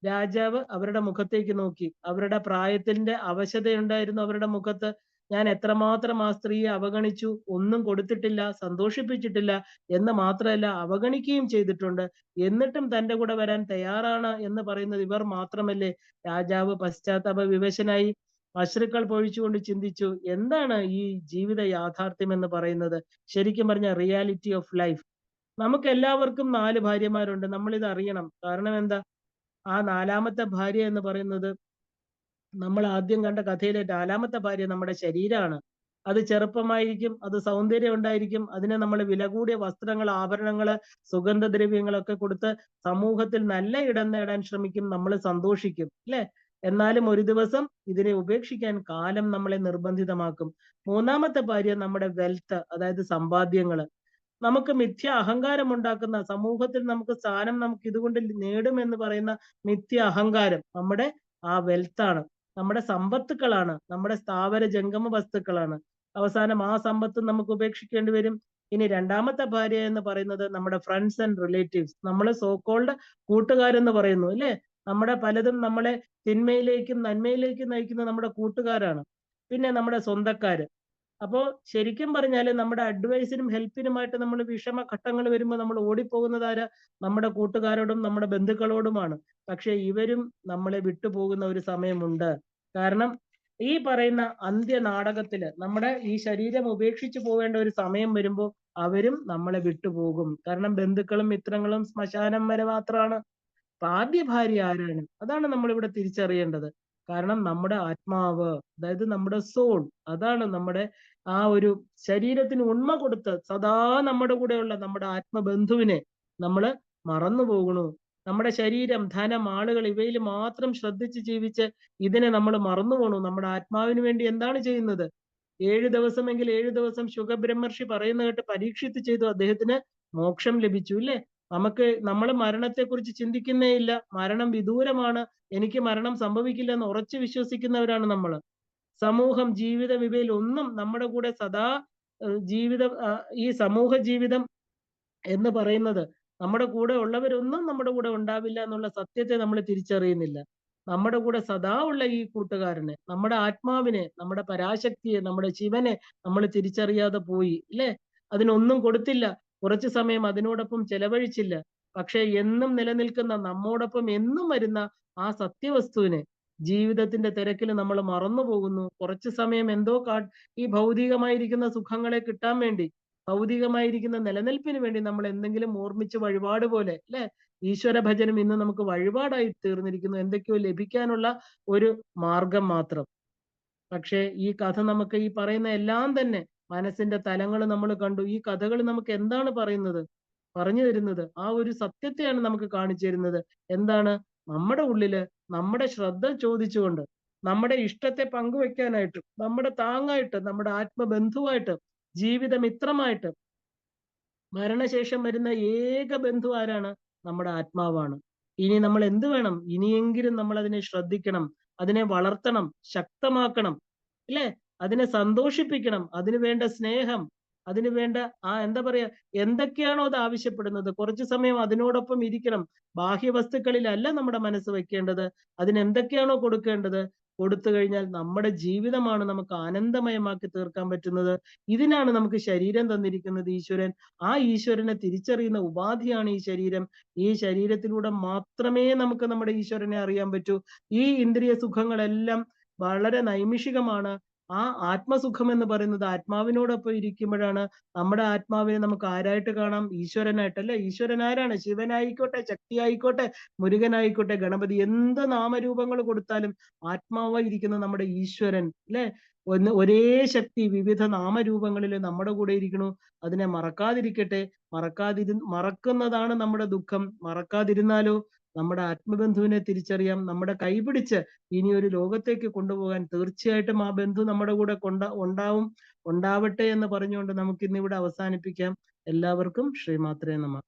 രാജാവ് അവരുടെ മുഖത്തേക്ക് നോക്കി. അവരുടെ പ്രായത്തിന്റെ അവശതയുണ്ടായിരുന്നു അവരുടെ മുഖത്ത്. ഞാൻ എത്രമാത്രം ആ സ്ത്രീയെ അവഗണിച്ചു, ഒന്നും കൊടുത്തിട്ടില്ല, സന്തോഷിപ്പിച്ചിട്ടില്ല എന്ന് മാത്രമല്ല അവഗണിക്കുകയും ചെയ്തിട്ടുണ്ട്. എന്നിട്ടും തന്റെ കൂടെ വരാൻ തയ്യാറാണ് എന്ന് പറയുന്നത് ഇവർ മാത്രമല്ലേ? രാജാവ് പശ്ചാത്താപ വിവശനായി അശ്രുക്കൾ പൊഴിച്ചുകൊണ്ട് ചിന്തിച്ചു, എന്താണ് ഈ ജീവിത യാഥാർത്ഥ്യം എന്ന് പറയുന്നത്? ശരിക്കും പറഞ്ഞ റിയാലിറ്റി ഓഫ് ലൈഫ്. നമുക്ക് എല്ലാവർക്കും 4 ഭാര്യമാരുണ്ട്. നമ്മളിത് അറിയണം. കാരണം എന്താ? ആ 4ാമത്തെ ഭാര്യ എന്ന് പറയുന്നത് നമ്മൾ ആദ്യം കണ്ട കഥയിലെ 4ാമത്തെ ഭാര്യ നമ്മുടെ ശരീരമാണ്. അത് ചെറുപ്പമായിരിക്കും, അത് സൗന്ദര്യം ഉണ്ടായിരിക്കും, അതിനെ നമ്മൾ വില കൂടിയ വസ്ത്രങ്ങൾ, ആഭരണങ്ങള്, സുഗന്ധദ്രവ്യങ്ങളൊക്കെ കൊടുത്ത് സമൂഹത്തിൽ നല്ല ഇടം നേടാൻ ശ്രമിക്കും, നമ്മൾ സന്തോഷിക്കും, അല്ലെ? എന്നാലും ഒരു ദിവസം ഇതിനെ ഉപേക്ഷിക്കാൻ കാലം നമ്മളെ നിർബന്ധിതമാക്കും. 3ാമത്തെ ഭാര്യ നമ്മുടെ വെൽത്ത്, അതായത് സമ്പാദ്യങ്ങള്. നമുക്ക് മിഥ്യ അഹങ്കാരം ഉണ്ടാക്കുന്ന, സമൂഹത്തിൽ നമുക്ക് സ്ഥാനം നമുക്ക് ഇതുകൊണ്ട് നേടുമെന്ന് പറയുന്ന മിഥ്യ അഹങ്കാരം നമ്മുടെ ആ വെൽത്താണ്, നമ്മുടെ സമ്പത്തുക്കളാണ്, നമ്മുടെ സ്ഥാവര ജംഗമ വസ്തുക്കളാണ്. അവസാനം ആ സമ്പത്ത് നമുക്ക് ഉപേക്ഷിക്കേണ്ടി വരും. ഇനി 2ാമത്തെ ഭാര്യ എന്ന് പറയുന്നത് നമ്മുടെ ഫ്രണ്ട്സ് ആൻഡ് റിലേറ്റീവ്സ്, നമ്മള് സോ കോൾഡ് കൂട്ടുകാരെന്ന് പറയുന്നു, അല്ലെ? നമ്മുടെ പലതും നമ്മളെ തിന്മയിലേക്കും നന്മയിലേക്കും നയിക്കുന്ന നമ്മുടെ കൂട്ടുകാരാണ്. പിന്നെ നമ്മുടെ സ്വന്തക്കാര്. അപ്പോ ശരിക്കും പറഞ്ഞാല് നമ്മുടെ അഡ്വൈസിനും ഹെൽപ്പിനുമായിട്ട് നമ്മൾ വിഷമഘട്ടങ്ങൾ വരുമ്പോൾ നമ്മൾ ഓടിപ്പോകുന്നത് ആരാ? നമ്മുടെ കൂട്ടുകാരോടും നമ്മുടെ ബന്ധുക്കളോടുമാണ്. പക്ഷെ ഇവരും നമ്മളെ വിട്ടുപോകുന്ന ഒരു സമയമുണ്ട്. കാരണം ഈ പറയുന്ന അന്ത്യ നാടകത്തില് നമ്മുടെ ഈ ശരീരം ഉപേക്ഷിച്ചു പോവേണ്ട ഒരു സമയം വരുമ്പോൾ അവരും നമ്മളെ വിട്ടുപോകും. കാരണം ബന്ധുക്കളും മിത്രങ്ങളും ശ്മശാനം വരെ മാത്രമാണ്. അപ്പൊ ആദ്യ ഭാര്യ ആരാണ്? അതാണ് നമ്മൾ ഇവിടെ തിരിച്ചറിയേണ്ടത്. കാരണം നമ്മുടെ ആത്മാവ്, അതായത് നമ്മുടെ സോൾ, അതാണ് നമ്മുടെ ആ ഒരു ശരീരത്തിന് ഉണ്മ കൊടുത്ത് സദാ നമ്മുടെ കൂടെയുള്ള നമ്മുടെ ആത്മബന്ധുവിനെ നമ്മള് മറന്നു പോകുന്നു. നമ്മുടെ ശരീരം, ധനം, ആളുകൾ ഇവയിൽ മാത്രം ശ്രദ്ധിച്ച് ജീവിച്ച് ഇതിനെ നമ്മൾ മറന്നു പോണു. നമ്മുടെ ആത്മാവിന് വേണ്ടി എന്താണ് ചെയ്യുന്നത്? 7 ദിവസമെങ്കിൽ 7 ദിവസം ശുഖബ്രഹ്മർഷി പറയുന്ന കേട്ട് പരീക്ഷിത്ത് ചെയ്തു, അദ്ദേഹത്തിന് മോക്ഷം ലഭിച്ചു, ഇല്ലേ? നമ്മൾ മരണത്തെക്കുറിച്ച് ചിന്തിക്കുന്നേ ഇല്ല. മരണം വിദൂരമാണ്, എനിക്ക് മരണം സംഭവിക്കില്ല എന്ന് ഉറച്ചു വിശ്വസിക്കുന്നവരാണ് നമ്മൾ. സമൂഹം, ജീവിതം ഇവയിൽ ഒന്നും നമ്മുടെ കൂടെ സദാ ജീവിതം, ഈ സമൂഹ ജീവിതം എന്ന് പറയുന്നത് നമ്മുടെ കൂടെ ഉള്ളവരൊന്നും നമ്മുടെ കൂടെ ഉണ്ടാവില്ല എന്നുള്ള സത്യത്തെ നമ്മൾ തിരിച്ചറിയുന്നില്ല. നമ്മുടെ കൂടെ സദാ ഉള്ള ഈ കൂട്ടുകാരനെ, നമ്മുടെ ആത്മാവിനെ, നമ്മുടെ പരാശക്തിയെ, നമ്മുടെ ശിവനെ നമ്മൾ തിരിച്ചറിയാതെ പോയി, അല്ലേ? അതിനൊന്നും കൊടുത്തില്ല, കുറച്ചു സമയം അതിനോടൊപ്പം ചെലവഴിച്ചില്ല. പക്ഷെ എന്നും നിലനിൽക്കുന്ന, നമ്മോടൊപ്പം എന്നും വരുന്ന ആ സത്യവസ്തുവിനെ ജീവിതത്തിന്റെ തിരക്കിൽ നമ്മൾ മറന്നു പോകുന്നു. കുറച്ചു സമയം എന്തോ ഈ ഭൗതികമായിരിക്കുന്ന സുഖങ്ങളെ കിട്ടാൻ വേണ്ടി, ഭൗതികമായിരിക്കുന്ന നിലനിൽപ്പിന് വേണ്ടി നമ്മൾ എന്തെങ്കിലും ഓർമ്മിച്ച് വഴിപാട് പോലെ, അല്ലെ? ഈശ്വര ഭജനം ഇന്ന് നമുക്ക് വഴിപാടായി തീർന്നിരിക്കുന്നു, എന്തൊക്കെയോ ലഭിക്കാനുള്ള ഒരു മാർഗം മാത്രം. പക്ഷേ ഈ കഥ നമുക്ക് ഈ പറയുന്ന എല്ലാം തന്നെ മനസ്സിന്റെ തലങ്ങൾ നമ്മൾ കണ്ടു. ഈ കഥകൾ നമുക്ക് എന്താണ് പറയുന്നത്? പറഞ്ഞു തരുന്നത് ആ ഒരു സത്യത്തെയാണ് നമുക്ക് കാണിച്ചു തരുന്നത്. എന്താണ്? നമ്മുടെ ഉള്ളില് നമ്മുടെ ശ്രദ്ധ ചോദിച്ചുകൊണ്ട്, നമ്മുടെ ഇഷ്ടത്തെ പങ്കുവെക്കാനായിട്ട്, നമ്മുടെ താങ്ങായിട്ട്, നമ്മുടെ ആത്മബന്ധുവായിട്ട്, ജീവിതമിത്രമായിട്ട് മരണശേഷം വരുന്ന ഏക ബന്ധു ആരാണ്? നമ്മുടെ ആത്മാവാണ്. ഇനി നമ്മൾ എന്ത് വേണം? ഇനിയെങ്കിലും നമ്മൾ അതിനെ ശ്രദ്ധിക്കണം, അതിനെ വളർത്തണം, ശക്തമാക്കണം, ഇല്ലേ? അതിനെ സന്തോഷിപ്പിക്കണം, അതിനു വേണ്ട സ്നേഹം, അതിനു വേണ്ട എന്താ പറയാ, എന്തൊക്കെയാണോ അത് ആവശ്യപ്പെടുന്നത് കുറച്ചു സമയം അതിനോടൊപ്പം ഇരിക്കണം. ബാഹ്യവസ്തുക്കളിലല്ല നമ്മുടെ മനസ്സ് വെക്കേണ്ടത്. അതിന് എന്തൊക്കെയാണോ കൊടുക്കേണ്ടത് കൊടുത്തു കഴിഞ്ഞാൽ നമ്മുടെ ജീവിതമാണ് നമുക്ക് ആനന്ദമയമാക്കി തീർക്കാൻ പറ്റുന്നത്. ഇതിനാണ് നമുക്ക് ശരീരം തന്നിരിക്കുന്നത് ഈശ്വരൻ. ആ ഈശ്വരനെ തിരിച്ചറിയുന്ന ഉപാധിയാണ് ഈ ശരീരം. ഈ ശരീരത്തിലൂടെ മാത്രമേ നമുക്ക് നമ്മുടെ ഈശ്വരനെ അറിയാൻ പറ്റൂ. ഈ ഇന്ദ്രിയ സുഖങ്ങളെല്ലാം വളരെ നൈമിഷികമാണ്. ആ ആത്മസുഖം എന്ന് പറയുന്നത് ആത്മാവിനോടൊപ്പം ഇരിക്കുമ്പോഴാണ്. നമ്മുടെ ആത്മാവിനെ നമുക്ക് ആരായിട്ട് കാണാം? ഈശ്വരനായിട്ടല്ലേ? ഈശ്വരൻ ആരാണ്? ശിവനായിക്കോട്ടെ, ശക്തി ആയിക്കോട്ടെ, മുരുകനായിക്കോട്ടെ, ഗണപതി, എന്ത് നാമരൂപങ്ങൾ കൊടുത്താലും ആത്മാവായി ഇരിക്കുന്ന നമ്മുടെ ഈശ്വരൻ, അല്ലെ? ഒരേ ശക്തി വിവിധ നാമരൂപങ്ങളിൽ നമ്മുടെ കൂടെ ഇരിക്കണു. അതിനെ മറക്കാതിരിക്കട്ടെ. മറക്കുന്നതാണ് നമ്മുടെ ദുഃഖം. മറക്കാതിരുന്നാലോ നമ്മുടെ ആത്മബന്ധുവിനെ തിരിച്ചറിയാം. നമ്മുടെ കൈപിടിച്ച് ഇനി ഒരു ലോകത്തേക്ക് കൊണ്ടുപോകാൻ തീർച്ചയായിട്ടും ആ ബന്ധു നമ്മുടെ കൂടെ ഉണ്ടാവട്ടെ എന്ന് പറഞ്ഞുകൊണ്ട് നമുക്ക് ഇന്നിവിടെ അവസാനിപ്പിക്കാം. എല്ലാവർക്കും ശ്രീമാത്രേ നമഃ.